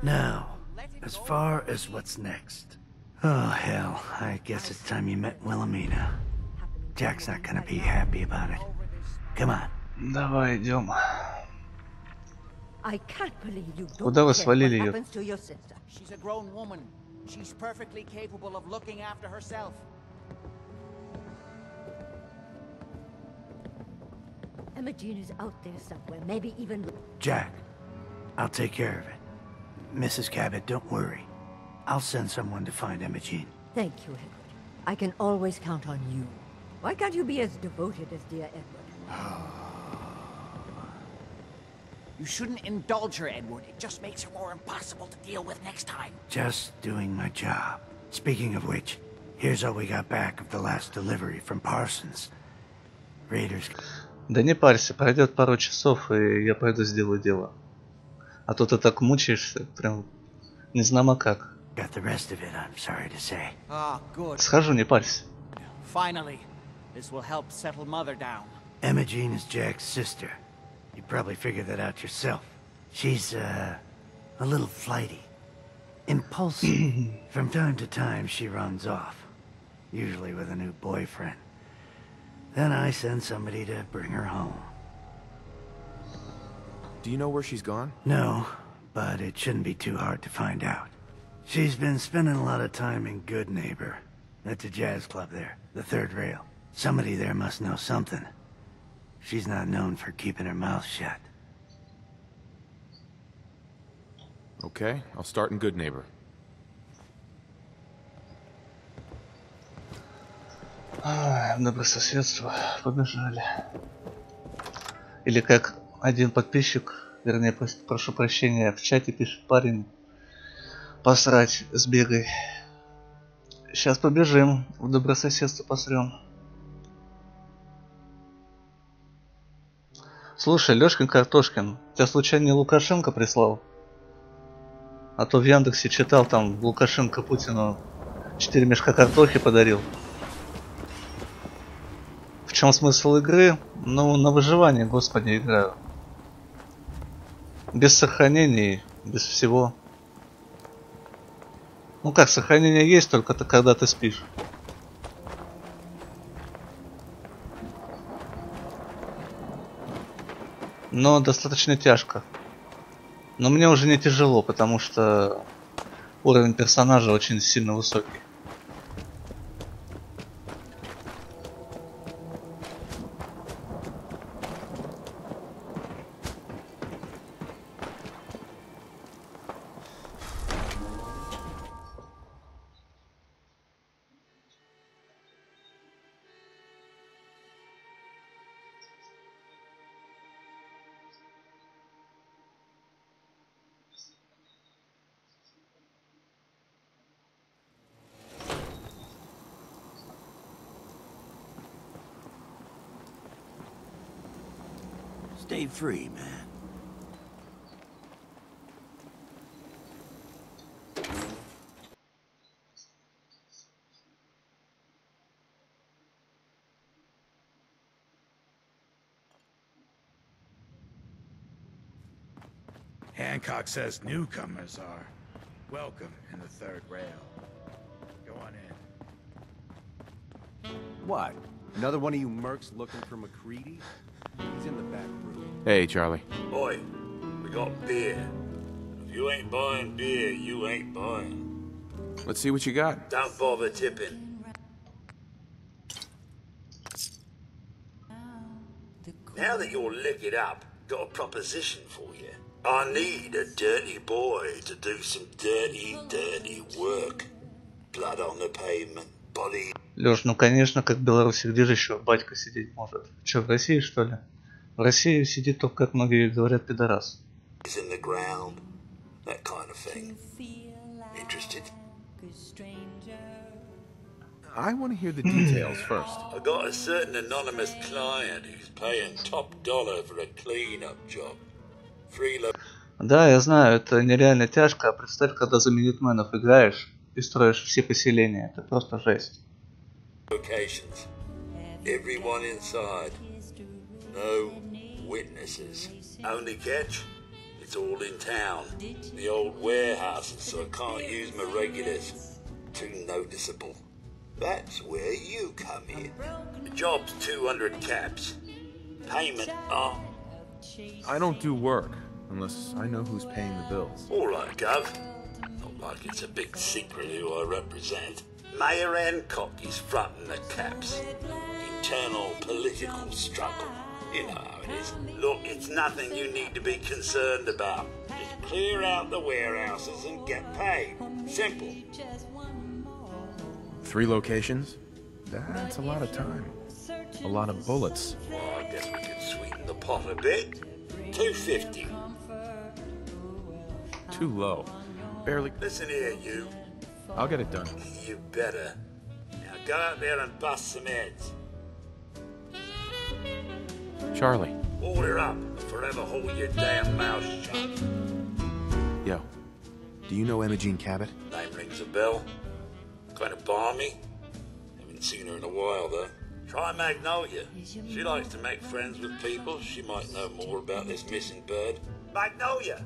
Now, as far as what's next, Oh, hell. I guess it's time you met Wilhelmina. Jack's not gonna be happy about it. Come on. Давай, идем. I can't believe you don't Куда вы care свалили what ее? happens to your sister. She's a grown woman. She's perfectly capable of looking after herself. Imogen is out there somewhere, maybe even... Jack, I'll take care of it. Mrs. Cabot, don't worry. I'll send someone to find Imogen. Thank you, Edward. I can always count on you. Why can't you be as devoted as dear Edward? You shouldn't indulge her, Edward. It just makes her more impossible to deal with next time. Just doing my job. Speaking of which, here's all we got back of the last delivery from Parsons. Raiders... Да не парься, пройдет пару часов, и я пойду сделаю дело. А то ты так мучаешься, прям не знамо как. Got the rest of it, I'm sorry to say. Ah, good. Схожу, не парься. Finally, this will help settle Mother down. Imogen is Jack's sister. You probably figured that out yourself. She's, a little flighty. Impulsive. From time to time, she runs off. Usually with a new boyfriend. Then I send somebody to bring her home. Do you know where she's gone? No, but it shouldn't be too hard to find out. She's been spending a lot of time in Good Neighbor. That's a jazz club there, the third rail. Somebody there must know something. She's not known for keeping her mouth shut. Okay, I'll start in Good Neighbor. Добрососедство. Побежали. Или как один подписчик, вернее, прошу прощения, в чате пишет парень: посрать, сбегай. Сейчас побежим, в добрососедство посрем. Слушай, Лёшкин Картошкин, тебя случайно не Лукашенко прислал? А то в Яндексе читал, там Лукашенко Путину 4 мешка картохи подарил. В чем смысл игры? Ну, на выживание, господи, играю. Без сохранений, без всего. Ну как, сохранение есть, только когда ты спишь. Но достаточно тяжко. Но мне уже не тяжело, потому что уровень персонажа очень сильно высокий. Stay free, man. Hancock says newcomers are welcome in the third rail. Go on in. What? Another one of you mercs looking for McCready? He's in the back room. Hey, Charlie. Boy, we got beer. If you ain't buying beer, you ain't buying. Let's see what you got. Don't bother tipping. Now that you're liquored up, got a proposition for you. I need a dirty boy to do some dirty, dirty work. Blood on the pavement, body... Лёш, ну конечно, как в Беларуси, где же еще батька сидеть может? Че, в России, что ли? В России сидит только, как многие говорят, пидорас. in the ground, that kind of thing. Interested? I want to hear the details first. I got a certain anonymous client who's paying top dollar for a clean-up job. Да, я знаю, это нереально тяжко, а представь, когда за минитменов играешь и строишь все поселения, это просто жесть. Locations. Everyone inside. No witnesses. Only catch? It's all in town. The old warehouses, so I can't use my regulars. too noticeable. That's where you come in. The job's 200 caps. Payment, I don't do work unless I know who's paying the bills. all right, Gov. Not like it's a big secret who I represent. Mayor Hancock is fronting the caps. Internal political struggle. You know how it is. Look, it's nothing you need to be concerned about. Just clear out the warehouses and get paid. Simple. 3 locations? That's a lot of time. A lot of bullets. Well, I guess we could sweeten the pot a bit. 250. Too low. Barely. Listen here, you. I'll get it done. You better. Now go out there and bust some heads. Charlie. Order up and forever hold your damn mouth shut. Yo. Do you know Imogene Cabot? Name rings a bell. Kind of balmy. Haven't seen her in a while, though. Try Magnolia. She likes to make friends with people. She might know more about this missing bird. Magnolia!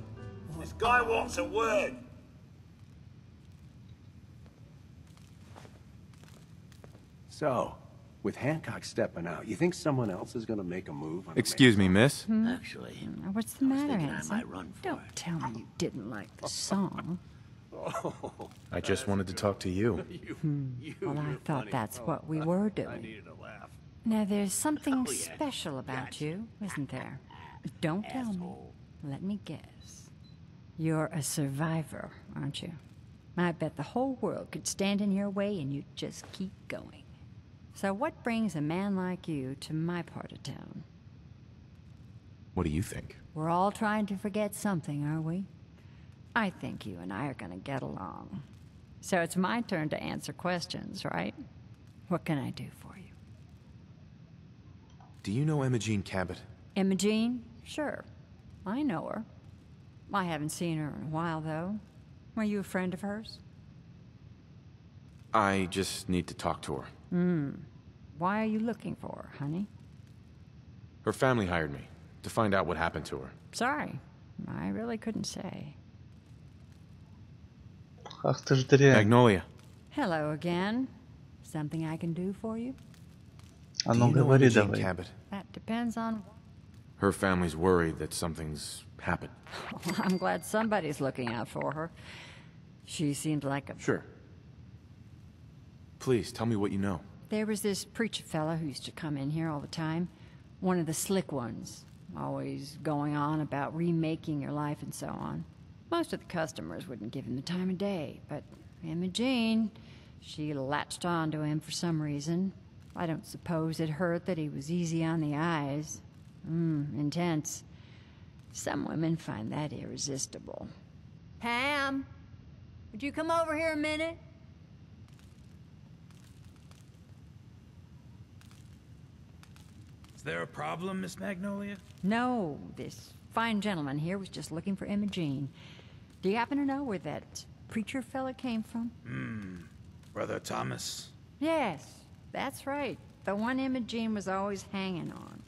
This guy wants a word. So, with Hancock stepping out, you think someone else is gonna make a move? Excuse me, miss? Actually, what's the matter, Hanson? Don't tell me you didn't like the song. I just wanted to talk to you. Well, I thought that's what we were doing. Now, there's something special about you, isn't there? Don't tell me. Let me guess. You're a survivor, aren't you? I bet the whole world could stand in your way and you'd just keep going. So what brings a man like you to my part of town? What do you think? We're all trying to forget something, aren't we? I think you and I are gonna get along. So it's my turn to answer questions, right? What can I do for you? Do you know Imogene Cabot? Imogene? Sure. I know her. I haven't seen her in a while, though. Were you a friend of hers? I just need to talk to her. Why are you looking for her, honey? Her family hired me to find out what happened to her. Sorry. I really couldn't say. Ах ты ж дрянь. Magnolia. Hello again. Something I can do for you? А Do ну you know говори Imogene давай. Cabot? That depends on... Her family's worried that something's happened. Well, I'm glad somebody's looking out for her. She seemed like a... Sure. Please, tell me what you know. There was this preacher fella who used to come in here all the time. One of the slick ones. Always going on about remaking your life and so on. Most of the customers wouldn't give him the time of day, but Imogene, she latched on to him for some reason. I don't suppose it hurt that he was easy on the eyes. Intense. Some women find that irresistible. Pam, would you come over here a minute? Is there a problem, Miss Magnolia? No, this fine gentleman here was just looking for Imogene. Do you happen to know where that preacher fella came from? Brother Thomas? Yes, that's right. The one Imogene was always hanging on.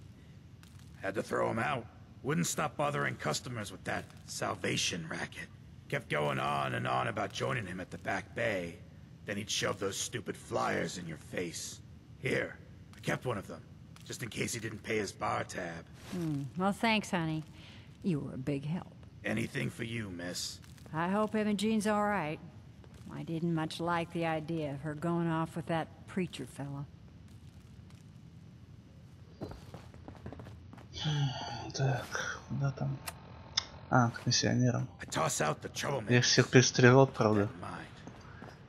Had to throw him out. Wouldn't stop bothering customers with that salvation racket. Kept going on and on about joining him at the back bay. Then he'd shove those stupid flyers in your face. Here, I kept one of them, just in case he didn't pay his bar tab. Well, thanks, honey. You were a big help. Anything for you, miss. I hope Imogene's all right. I didn't much like the idea of her going off with that preacher fella. Так, куда там? А, к миссионерам. I toss out the troublemakers. Я их всех перестрелял, правда. Never mind.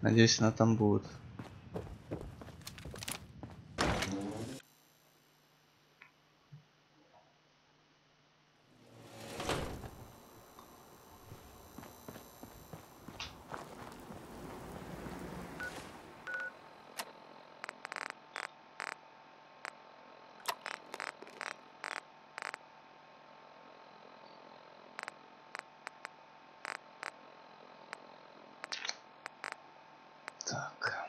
Надеюсь, она там будет. Так.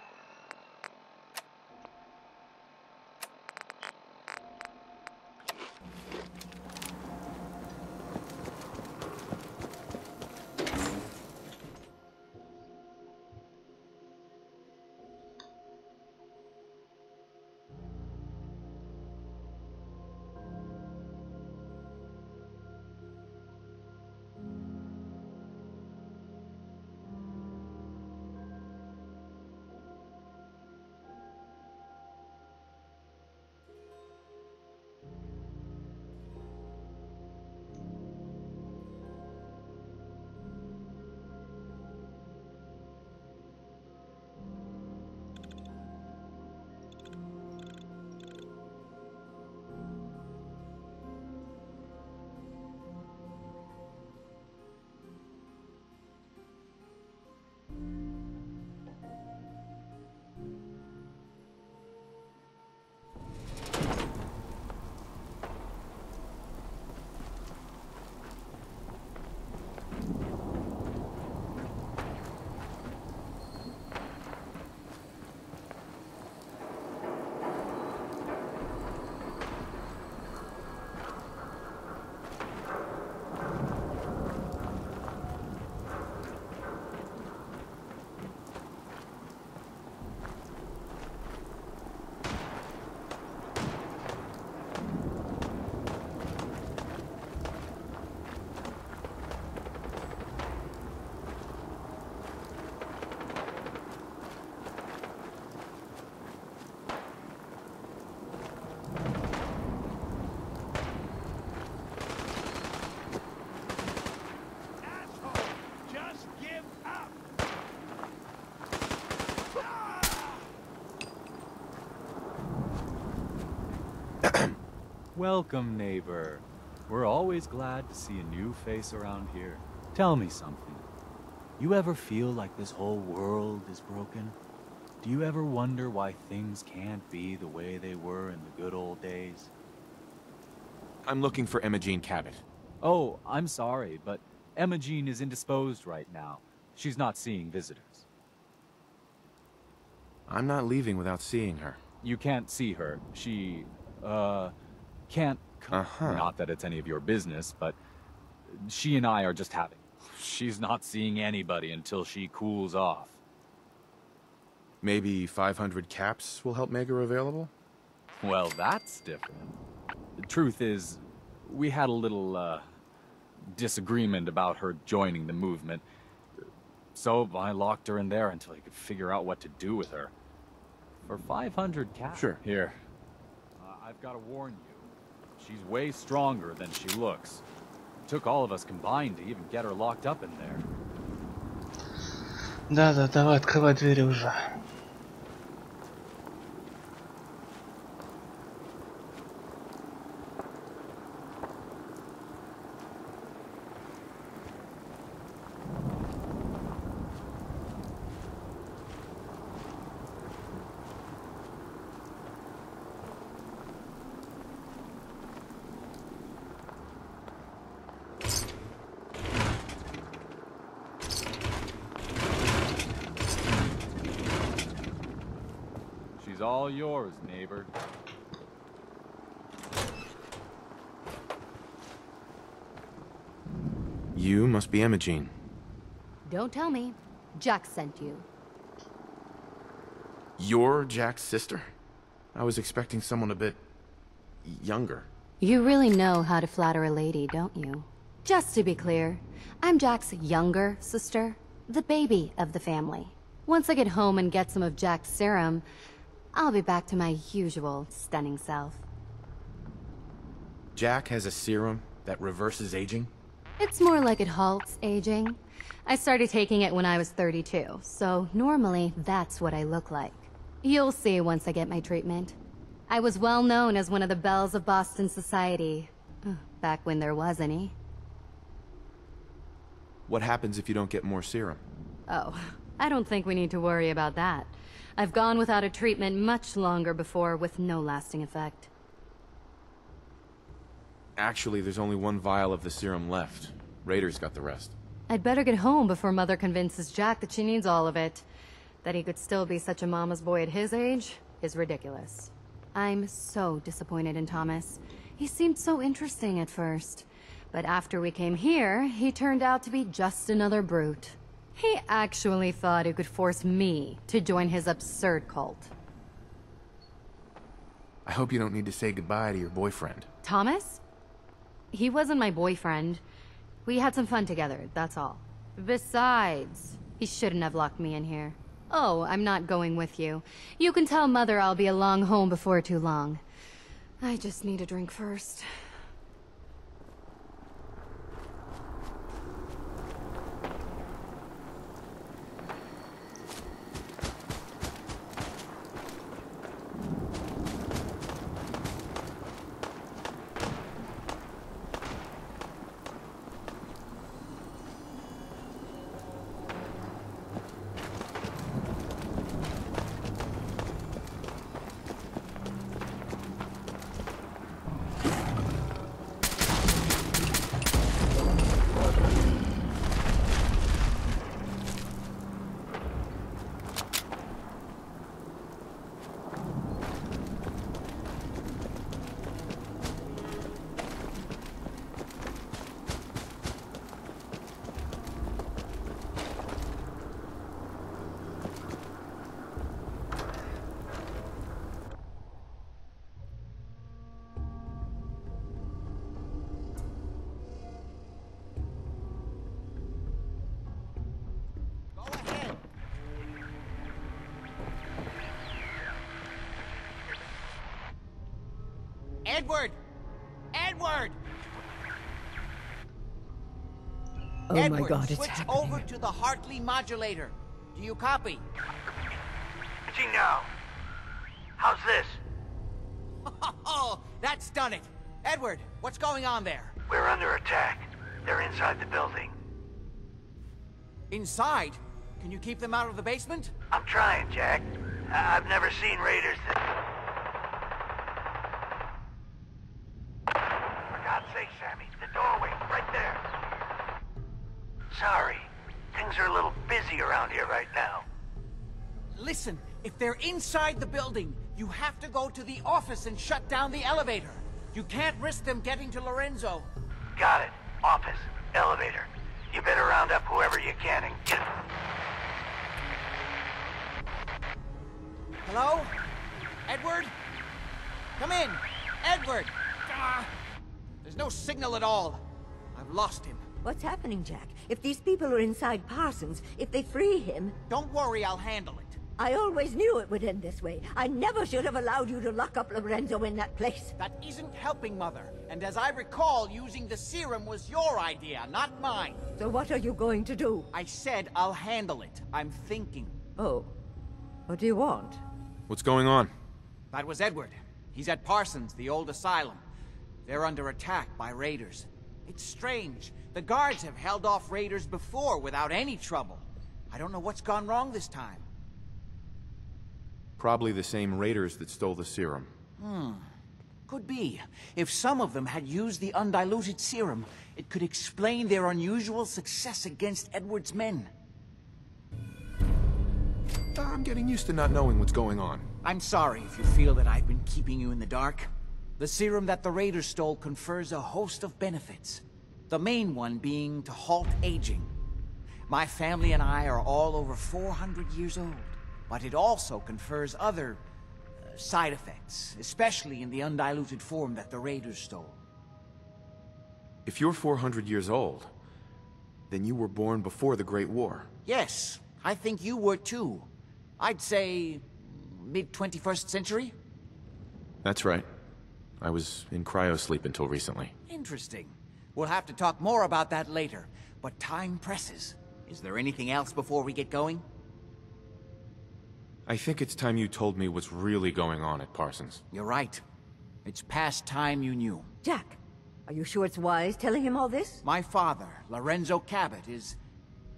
Welcome, neighbor. We're always glad to see a new face around here. Tell me something. You ever feel like this whole world is broken? Do you ever wonder why things can't be the way they were in the good old days? I'm looking for Imogene Cabot. Oh, I'm sorry, but Imogene is indisposed right now. She's not seeing visitors. I'm not leaving without seeing her. You can't see her. She, can't come. Not that it's any of your business, but she and I are just having... She's not seeing anybody until she cools off. Maybe 500 caps will help make her available? Well, that's different. The truth is, we had a little, disagreement about her joining the movement. So I locked her in there until I could figure out what to do with her. For 500 caps. Sure. Here. I've got to warn you. She's way stronger than she looks. It took all of us combined to even get her locked up in there. Да, давай открывай двери уже. She's all yours, neighbor. You must be Imogene. Don't tell me. Jack sent you. You're Jack's sister? I was expecting someone a bit... younger. You really know how to flatter a lady, don't you? Just to be clear, I'm Jack's younger sister, the baby of the family. Once I get home and get some of Jack's serum, I'll be back to my usual stunning self. Jack has a serum that reverses aging? It's more like it halts aging. I started taking it when I was 32, so normally that's what I look like. You'll see once I get my treatment. I was well known as one of the belles of Boston society, back when there was any. What happens if you don't get more serum? Oh, I don't think we need to worry about that. I've gone without a treatment much longer before with no lasting effect. Actually, there's only one vial of the serum left. Raiders got the rest. I'd better get home before Mother convinces Jack that she needs all of it. That he could still be such a mama's boy at his age is ridiculous. I'm so disappointed in Thomas. He seemed so interesting at first. But after we came here, he turned out to be just another brute. He actually thought he could force me to join his absurd cult. I hope you don't need to say goodbye to your boyfriend. Thomas? He wasn't my boyfriend. We had some fun together, that's all. Besides, he shouldn't have locked me in here. Oh, I'm not going with you. You can tell Mother I'll be along home before too long. I just need a drink first. Edward! Edward! Oh Edward, my God, it's switch happening. over to the Hartley modulator. Do you copy? Now, how's this? Oh, That's done it. Edward, what's going on there? We're under attack. They're inside the building. Inside? Can you keep them out of the basement? I'm trying, Jack. I've never seen raiders that... For God's sake, Sammy, the doorway, right there. Sorry. Things are a little busy around here right now. Listen, if they're inside the building, you have to go to the office and shut down the elevator. You can't risk them getting to Lorenzo. Got it. Office. Elevator. You better round up whoever you can and get... Hello? Edward? Come in! Edward! There's no signal at all. I've lost him. What's happening, Jack? If these people are inside Parsons, if they free him... Don't worry, I'll handle it. I always knew it would end this way. I never should have allowed you to lock up Lorenzo in that place. That isn't helping, Mother. And as I recall, using the serum was your idea, not mine. So what are you going to do? I said I'll handle it. I'm thinking. Oh. What do you want? What's going on? That was Edward. He's at Parsons, the old asylum. They're under attack by raiders. It's strange. The guards have held off raiders before without any trouble. I don't know what's gone wrong this time. Probably the same raiders that stole the serum. Could be. If some of them had used the undiluted serum, it could explain their unusual success against Edward's men. I'm getting used to not knowing what's going on. I'm sorry if you feel that I've been keeping you in the dark. The serum that the raiders stole confers a host of benefits. The main one being to halt aging. My family and I are all over 400 years old. But it also confers other side effects, especially in the undiluted form that the raiders stole. If you're 400 years old, then you were born before the Great War. Yes, I think you were too. I'd say mid-21st century? That's right. I was in cryosleep until recently. Interesting. We'll have to talk more about that later, but time presses. Is there anything else before we get going? I think it's time you told me what's really going on at Parsons. You're right. It's past time you knew. Jack, are you sure it's wise telling him all this? My father, Lorenzo Cabot, is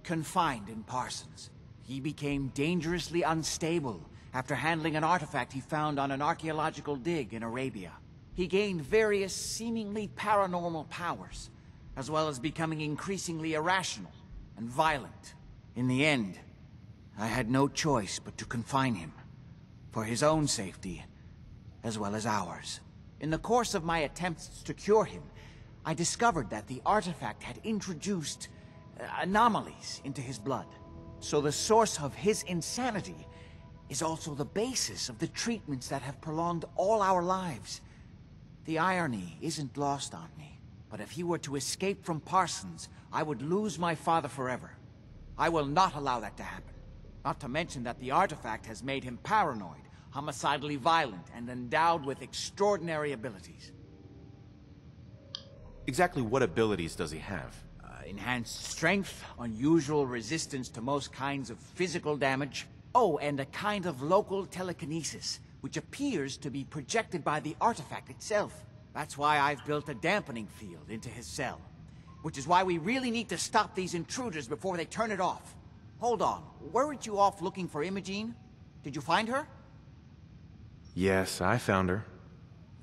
confined in Parsons. He became dangerously unstable after handling an artifact he found on an archaeological dig in Arabia. He gained various seemingly paranormal powers, as well as becoming increasingly irrational and violent. In the end, I had no choice but to confine him, for his own safety, as well as ours. In the course of my attempts to cure him, I discovered that the artifact had introduced anomalies into his blood. So the source of his insanity is also the basis of the treatments that have prolonged all our lives. The irony isn't lost on me, but if he were to escape from Parsons, I would lose my father forever. I will not allow that to happen. Not to mention that the artifact has made him paranoid, homicidally violent, and endowed with extraordinary abilities. Exactly what abilities does he have? Enhanced strength, unusual resistance to most kinds of physical damage. Oh, and a kind of local telekinesis, which appears to be projected by the artifact itself. That's why I've built a dampening field into his cell. Which is why we really need to stop these intruders before they turn it off. Hold on, weren't you off looking for Imogene? Did you find her? Yes, I found her.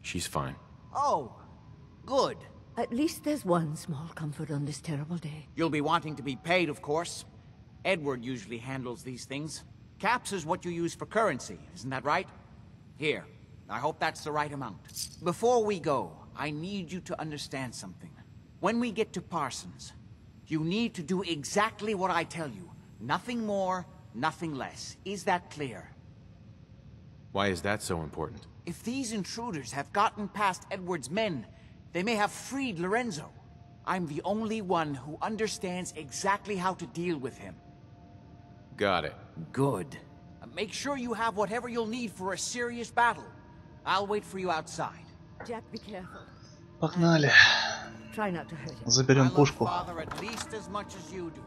She's fine. Oh, good. At least there's one small comfort on this terrible day. You'll be wanting to be paid, of course. Edward usually handles these things. Caps is what you use for currency, isn't that right? Here, I hope that's the right amount. Before we go, I need you to understand something. When we get to Parsons, you need to do exactly what I tell you. Nothing more, nothing less. Is that clear? Why is that so important? If these intruders have gotten past Edward's men, they may have freed Lorenzo. I'm the only one who understands exactly how to deal with him. Got it. Good. Make sure you have whatever you'll need for a serious battle. I'll wait for you outside. Jack, be careful. Погнали. Try not to hurt him. Заберем пушку. Father at least as much as you do.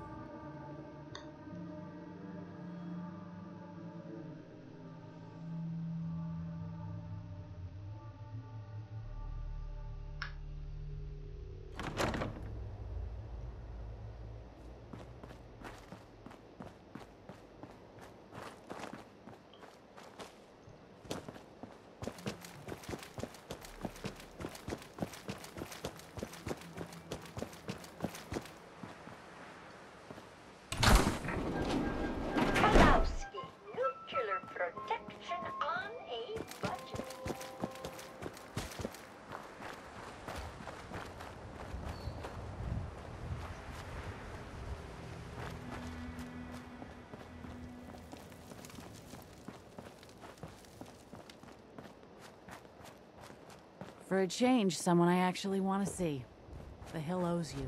For a change, someone I actually want to see. The hill owes you.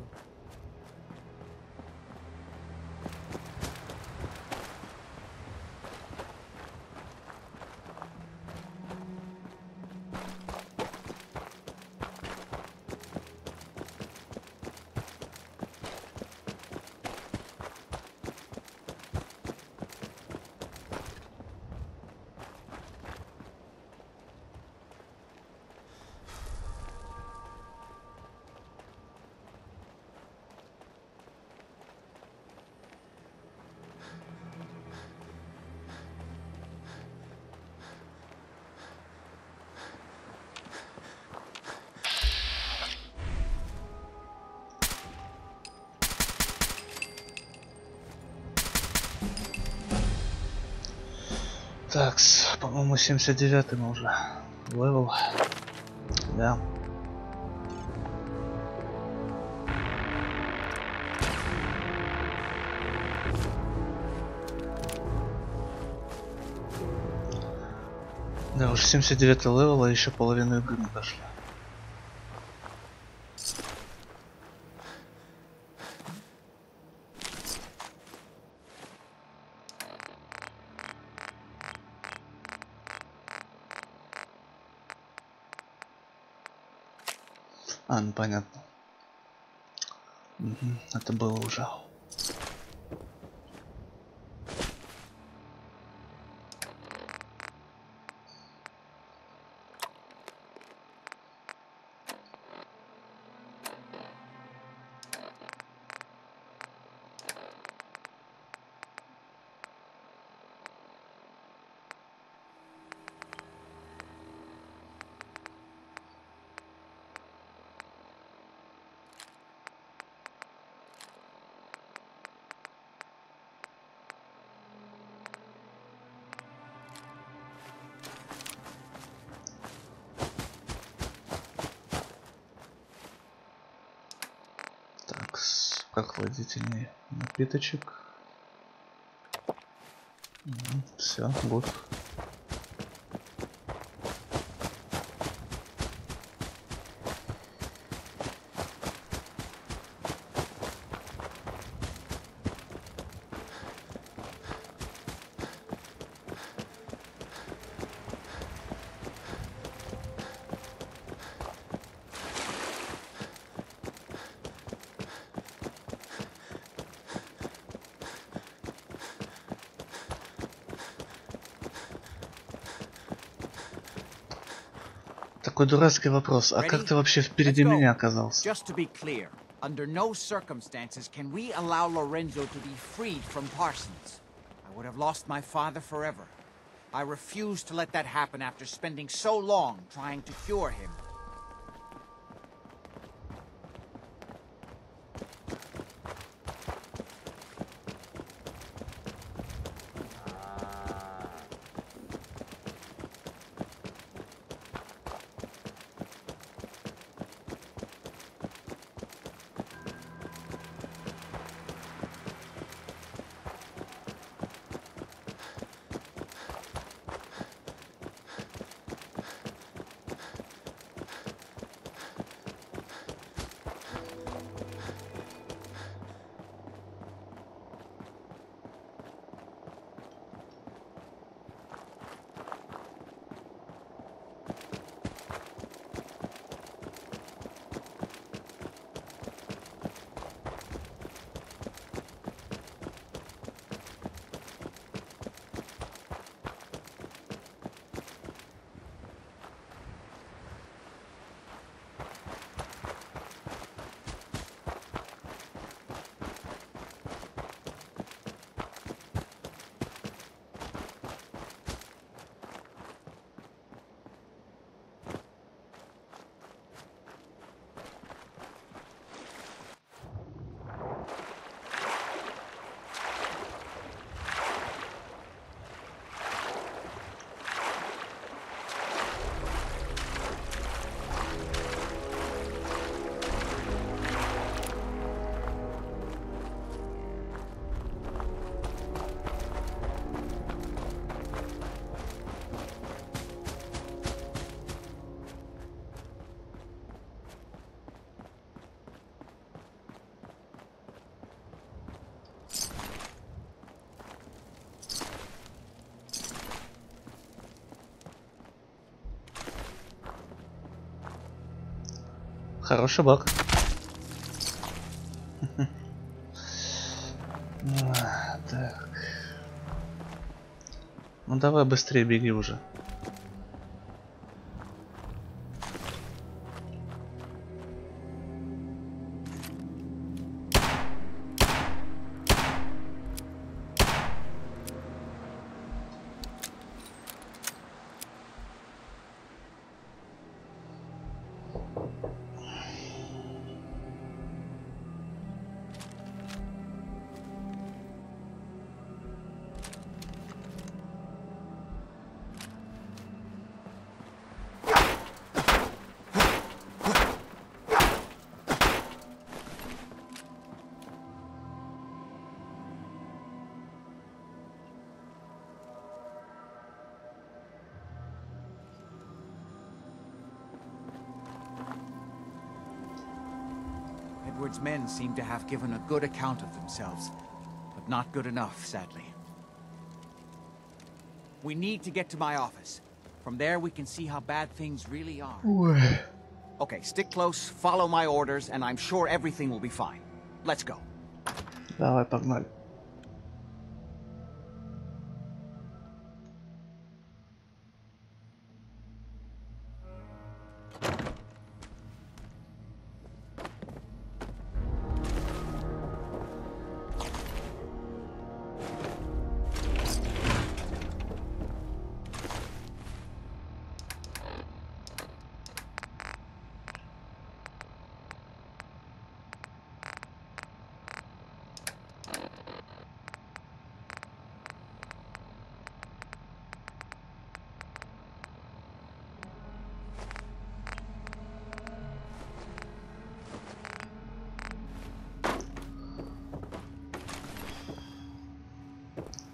Так, по-моему, 79 мы уже. Левел. Да. Да, уже 79 левел, а еще половину игры не дошли. А, ну понятно. Угу, это было уже. Прохладительный напиточек. Все, вот. Такой дурацкий вопрос. А как ты вообще впереди меня оказался? Just to be clear, under no circumstances can we allow Lorenzo to be freed from Parsons. I would have lost my father forever. I refuse to let that happen after spending so long trying to cure him. Хороший баг. Так. Ну давай быстрее беги уже. Edward's men seem to have given a good account of themselves, but not good enough, sadly. We need to get to my office. From there we can see how bad things really are. Okay, stick close, follow my orders, and I'm sure everything will be fine. Let's go. Давай, погнали.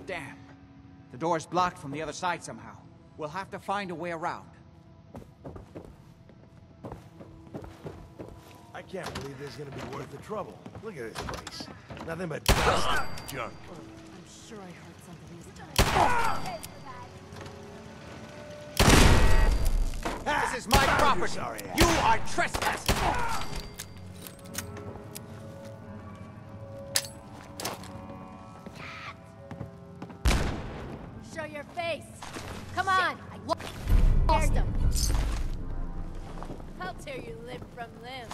Damn. The door's blocked from the other side somehow. We'll have to find a way around. I can't believe this is gonna be worth the trouble. Look at this place. Nothing but dust and junk. I'm sure I heard something this time. This is my property. Sorry, you are trespassing. Show your face. Come on. Lost him. I'll tear you limb from limb.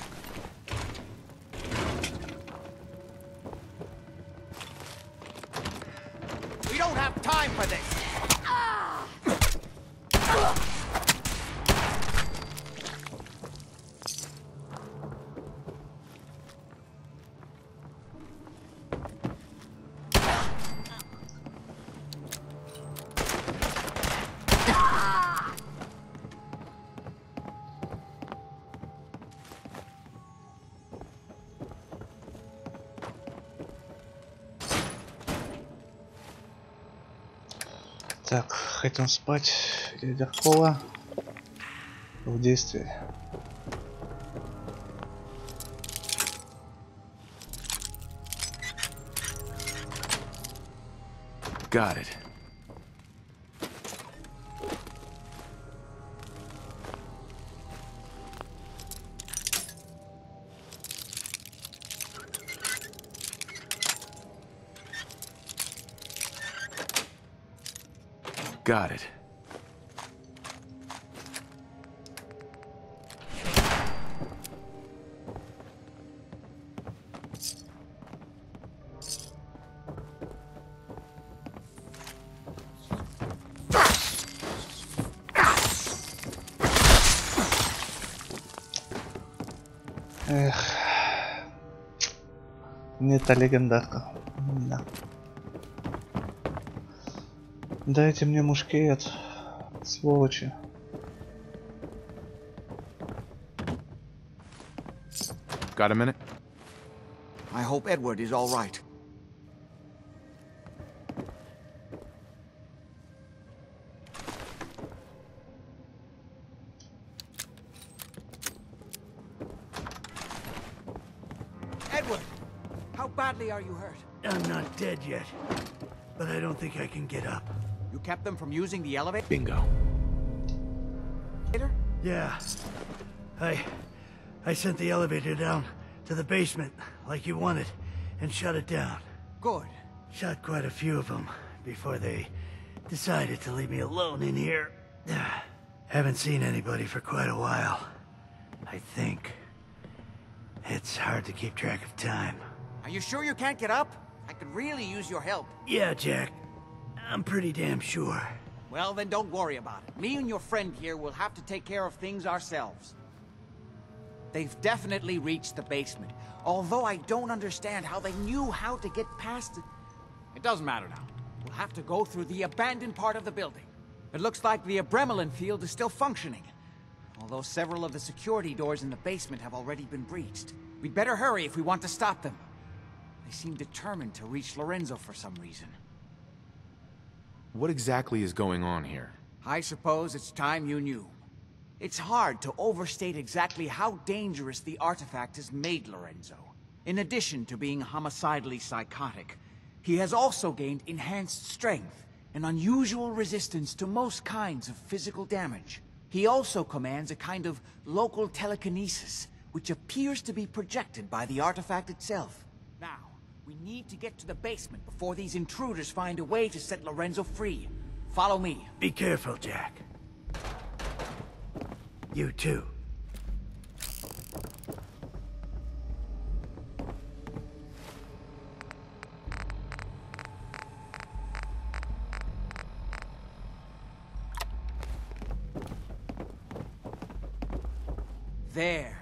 We don't have time for this. Так, хотим спать. Лидер Кола в действии. Got it. Got it. Эх. Не та легендарка. Да. Дайте мне мушкет, сволочи. Got a minute? I hope Edward is all right. Edward, how badly are you hurt? I'm not dead yet, but I don't think I can get up. You kept them from using the elevator? Bingo. Yeah. I I sent the elevator down to the basement, like you wanted, and shut it down. Good. Shot quite a few of them before they decided to leave me alone in here. Haven't seen anybody for quite a while. I think. It's hard to keep track of time. Are you sure you can't get up? I could really use your help. Yeah, Jack. I'm pretty damn sure. Well, then don't worry about it. Me and your friend here will have to take care of things ourselves. They've definitely reached the basement, although I don't understand how they knew how to get past it. It doesn't matter now. We'll have to go through the abandoned part of the building. It looks like the Abremelin field is still functioning, although several of the security doors in the basement have already been breached. We'd better hurry if we want to stop them. They seem determined to reach Lorenzo for some reason. What exactly is going on here? I suppose it's time you knew. It's hard to overstate exactly how dangerous the artifact has made Lorenzo. In addition to being homicidally psychotic, he has also gained enhanced strength and unusual resistance to most kinds of physical damage. He also commands a kind of local telekinesis, which appears to be projected by the artifact itself. Now, we need to get to the basement before these intruders find a way to set Lorenzo free. Follow me. Be careful, Jack. You too. There.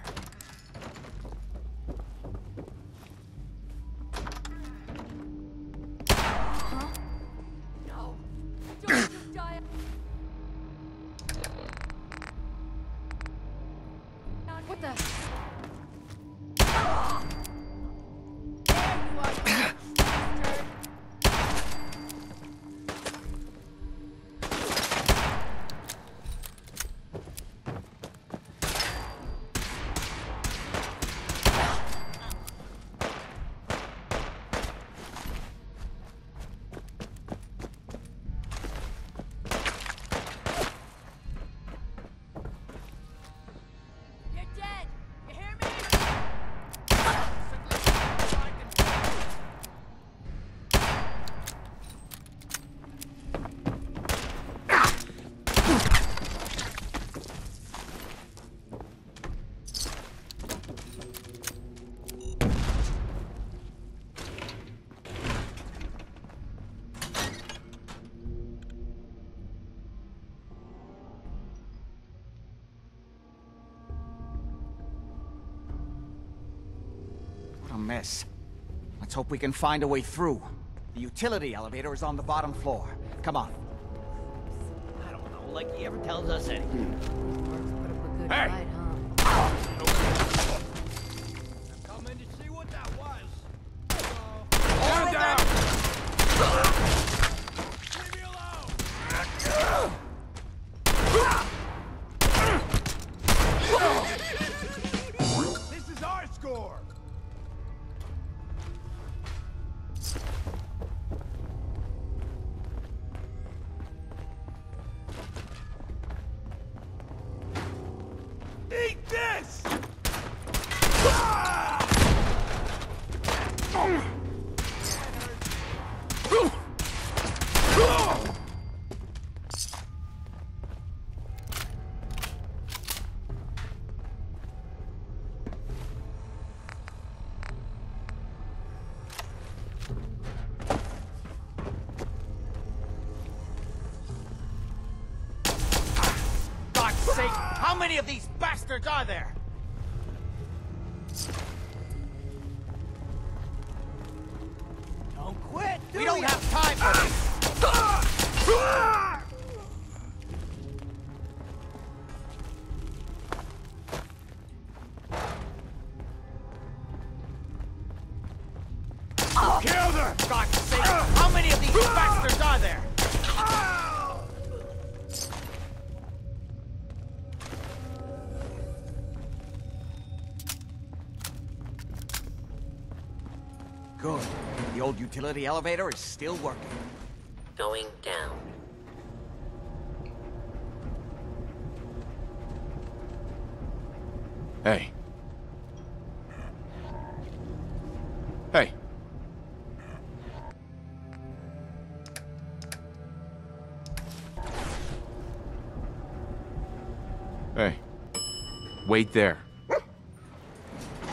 No. Don't you die. What the? A mess. Let's hope we can find a way through. The utility elevator is on the bottom floor. Come on. I don't know, like he ever tells us anything. Good Hey! fight, huh? I'm coming to see what that was. Hold down! Leave me alone! This is our score! Eat this! God's sake! How many of these bastards are there? Don't quit! We don't have time for this! Kill them! God's sake! How many of these bastards are there? Good. The old utility elevator is still working. Going down. Hey, Hey. Wait there.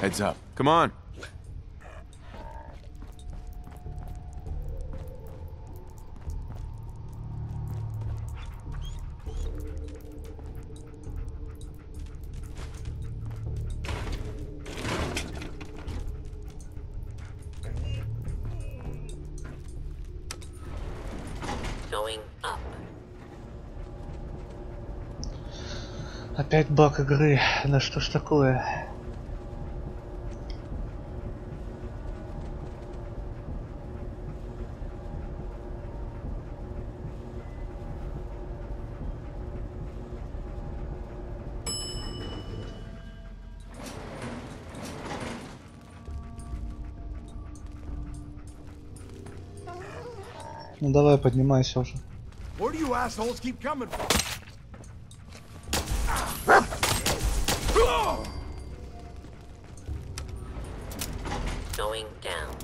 Heads up. Come on. Going up. Опять баг игры. Да что ж такое? Ну давай, поднимайся уже. Where do you assholes keep coming from? Going down.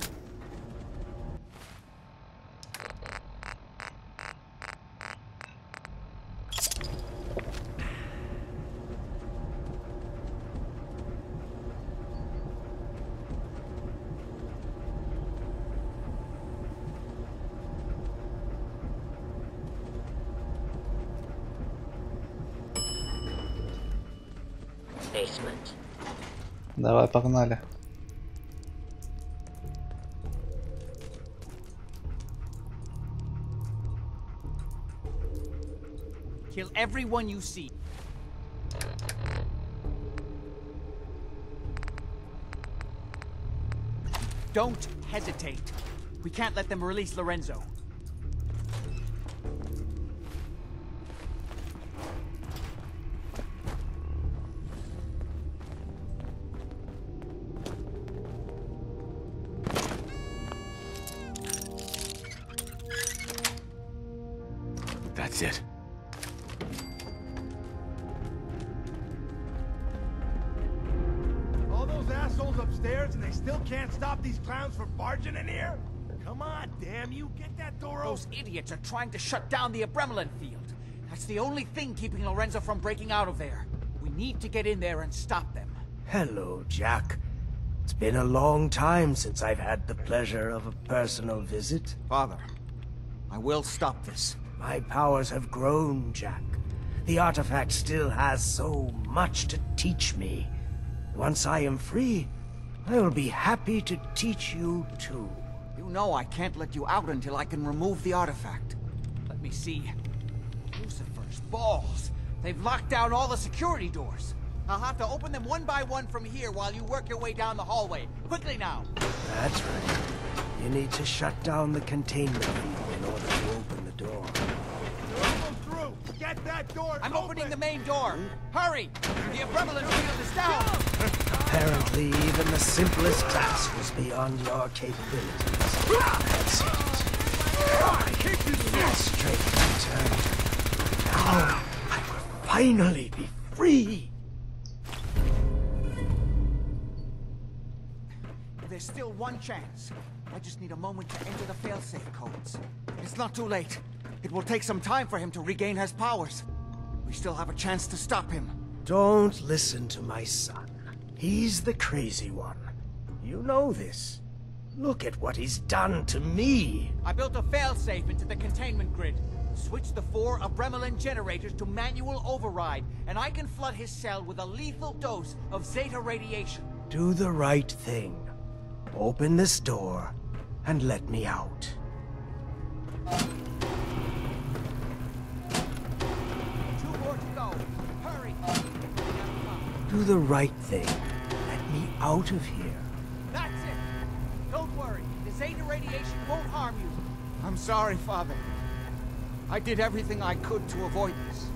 Basement. Давай, погнали. Kill everyone you see. Don't hesitate. We can't let them release Lorenzo. That's it. All those assholes upstairs and they still can't stop these clowns from barging in here? Come on, damn you, get that door open. Those idiots are trying to shut down the Abremlin field. That's the only thing keeping Lorenzo from breaking out of there. We need to get in there and stop them. Hello, Jack. It's been a long time since I've had the pleasure of a personal visit. Father, I will stop this. My powers have grown, Jack. The artifact still has so much to teach me. Once I am free, I will be happy to teach you too. You know I can't let you out until I can remove the artifact. Let me see. Lucifer's balls. They've locked down all the security doors. I'll have to open them one by one from here while you work your way down the hallway. Quickly now. That's right. You need to shut down the containment field in order to open the door. You're almost through. Get that door I'm opening the main door. Hurry! The Abremlin field is down. Apparently, even the simplest task was beyond your capabilities. That's it. Your strength returned. Now, I will finally be free. There's still one chance. I just need a moment to enter the failsafe codes. It's not too late. It will take some time for him to regain his powers. We still have a chance to stop him. Don't listen to my son. He's the crazy one. You know this. Look at what he's done to me. I built a failsafe into the containment grid. Switch the 4 Abremlin generators to manual override, and I can flood his cell with a lethal dose of Zeta radiation. Do the right thing. Open this door and let me out. 2 more to go. Hurry! Do the right thing. Let me out of here. That's it! Don't worry. The Zeta radiation won't harm you. I'm sorry, Father. I did everything I could to avoid this.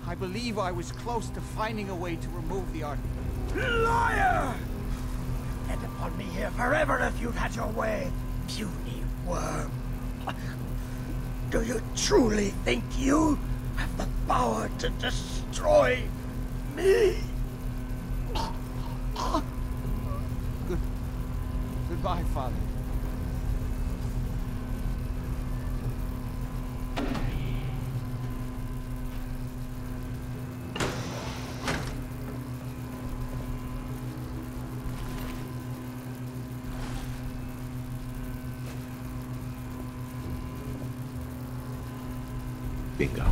I believe I was close to finding a way to remove the artifact. Liar! End upon me here forever if you'd had your way, puny worm. Do you truly think you have the power to destroy me? Goodbye, Father. Bingo.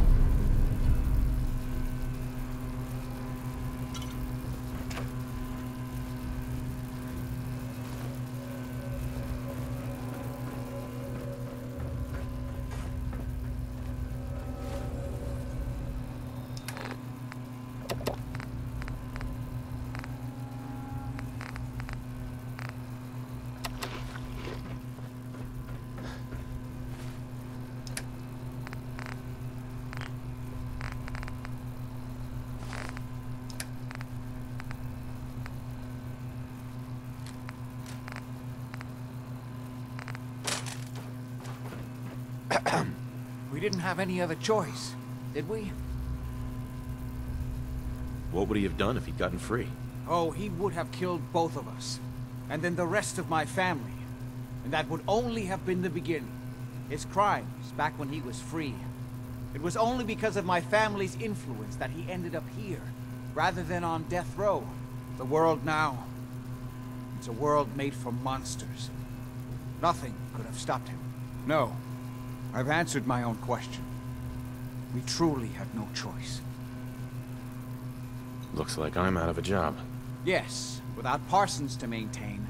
We didn't have any other choice, did we? What would he have done if he'd gotten free? Oh, he would have killed both of us. And then the rest of my family. And that would only have been the beginning. His crimes, back when he was free. It was only because of my family's influence that he ended up here, rather than on death row. The world now, it's a world made for monsters. Nothing could have stopped him. No, I've answered my own question. We truly had no choice. Looks like I'm out of a job. Yes, without Parsons to maintain,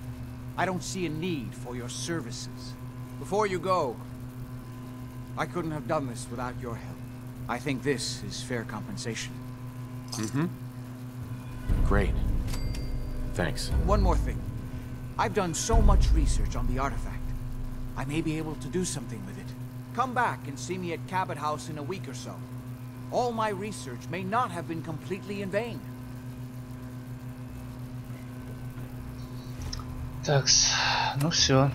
I don't see a need for your services. Before you go, I couldn't have done this without your help. I think this is fair compensation. Mm-hmm. Great. Thanks. One more thing. I've done so much research on the artifact. I may be able to do something with it. Come back and see me at Cabot House in a week or so. All my research may not have been completely in vain. Так, ну все.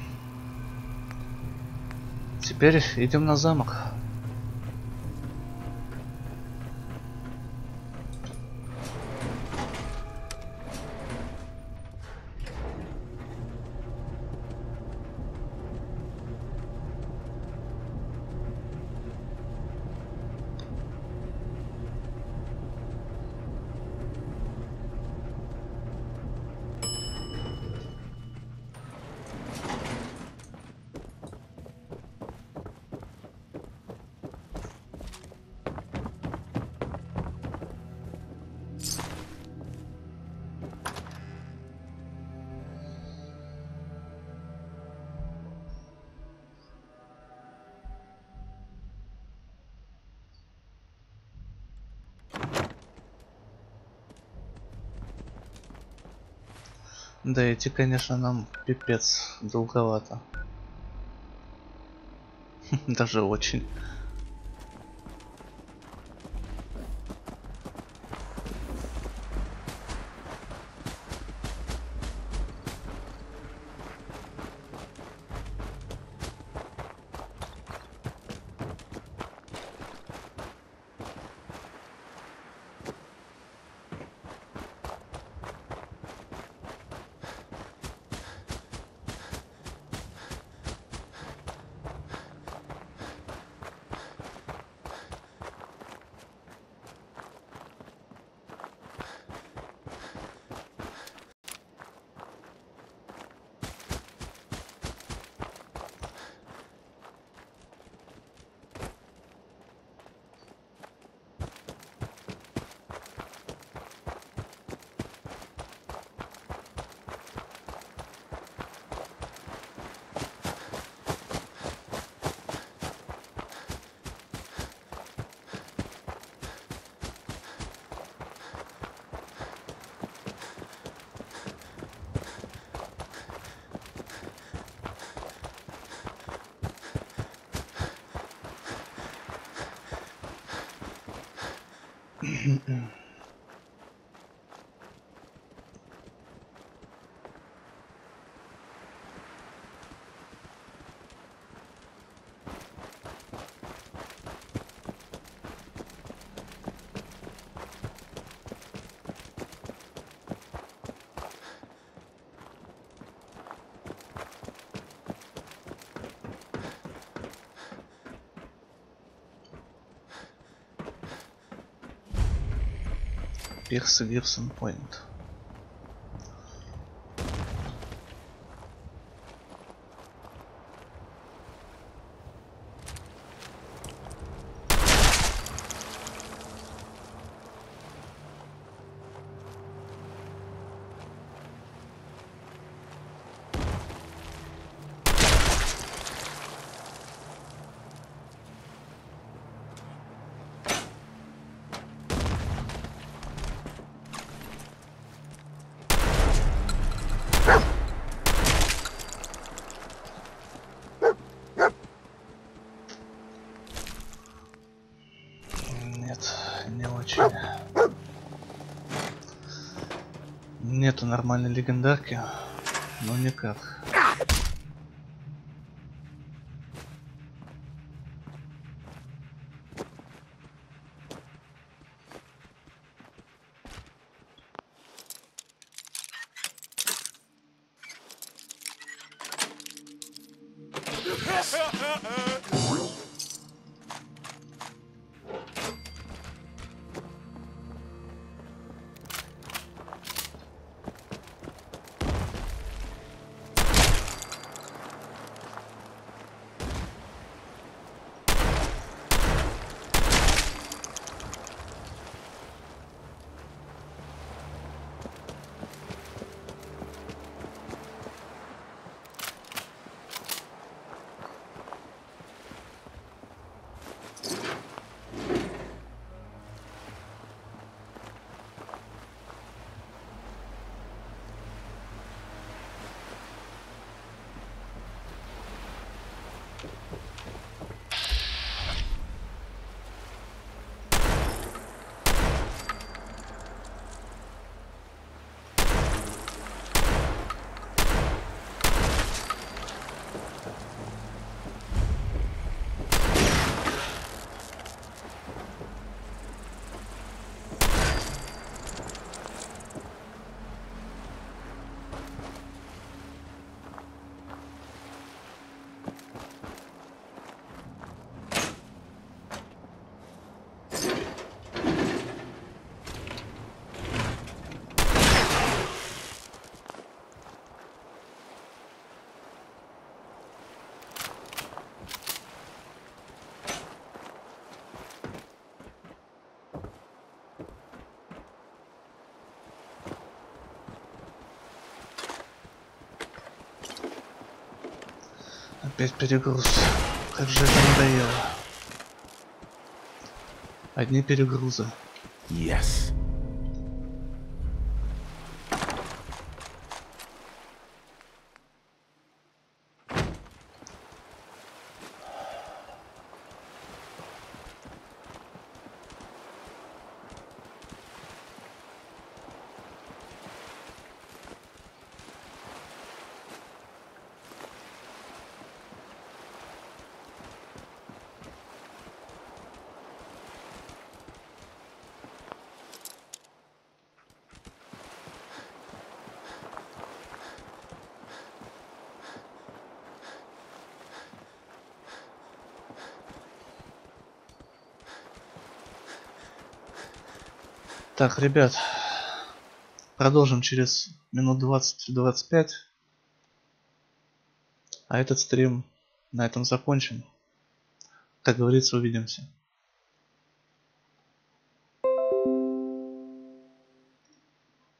Теперь идем на замок. Да, идти, конечно, нам пипец долговато. Даже очень. Пирс и Гибсон Пойнт. Нету нормальной легендарки, но никак. Опять перегруз. Как же это надоело. Одни перегрузы. Yes. Так, ребят, продолжим через минут 20-25. А этот стрим на этом закончим. Как говорится, увидимся.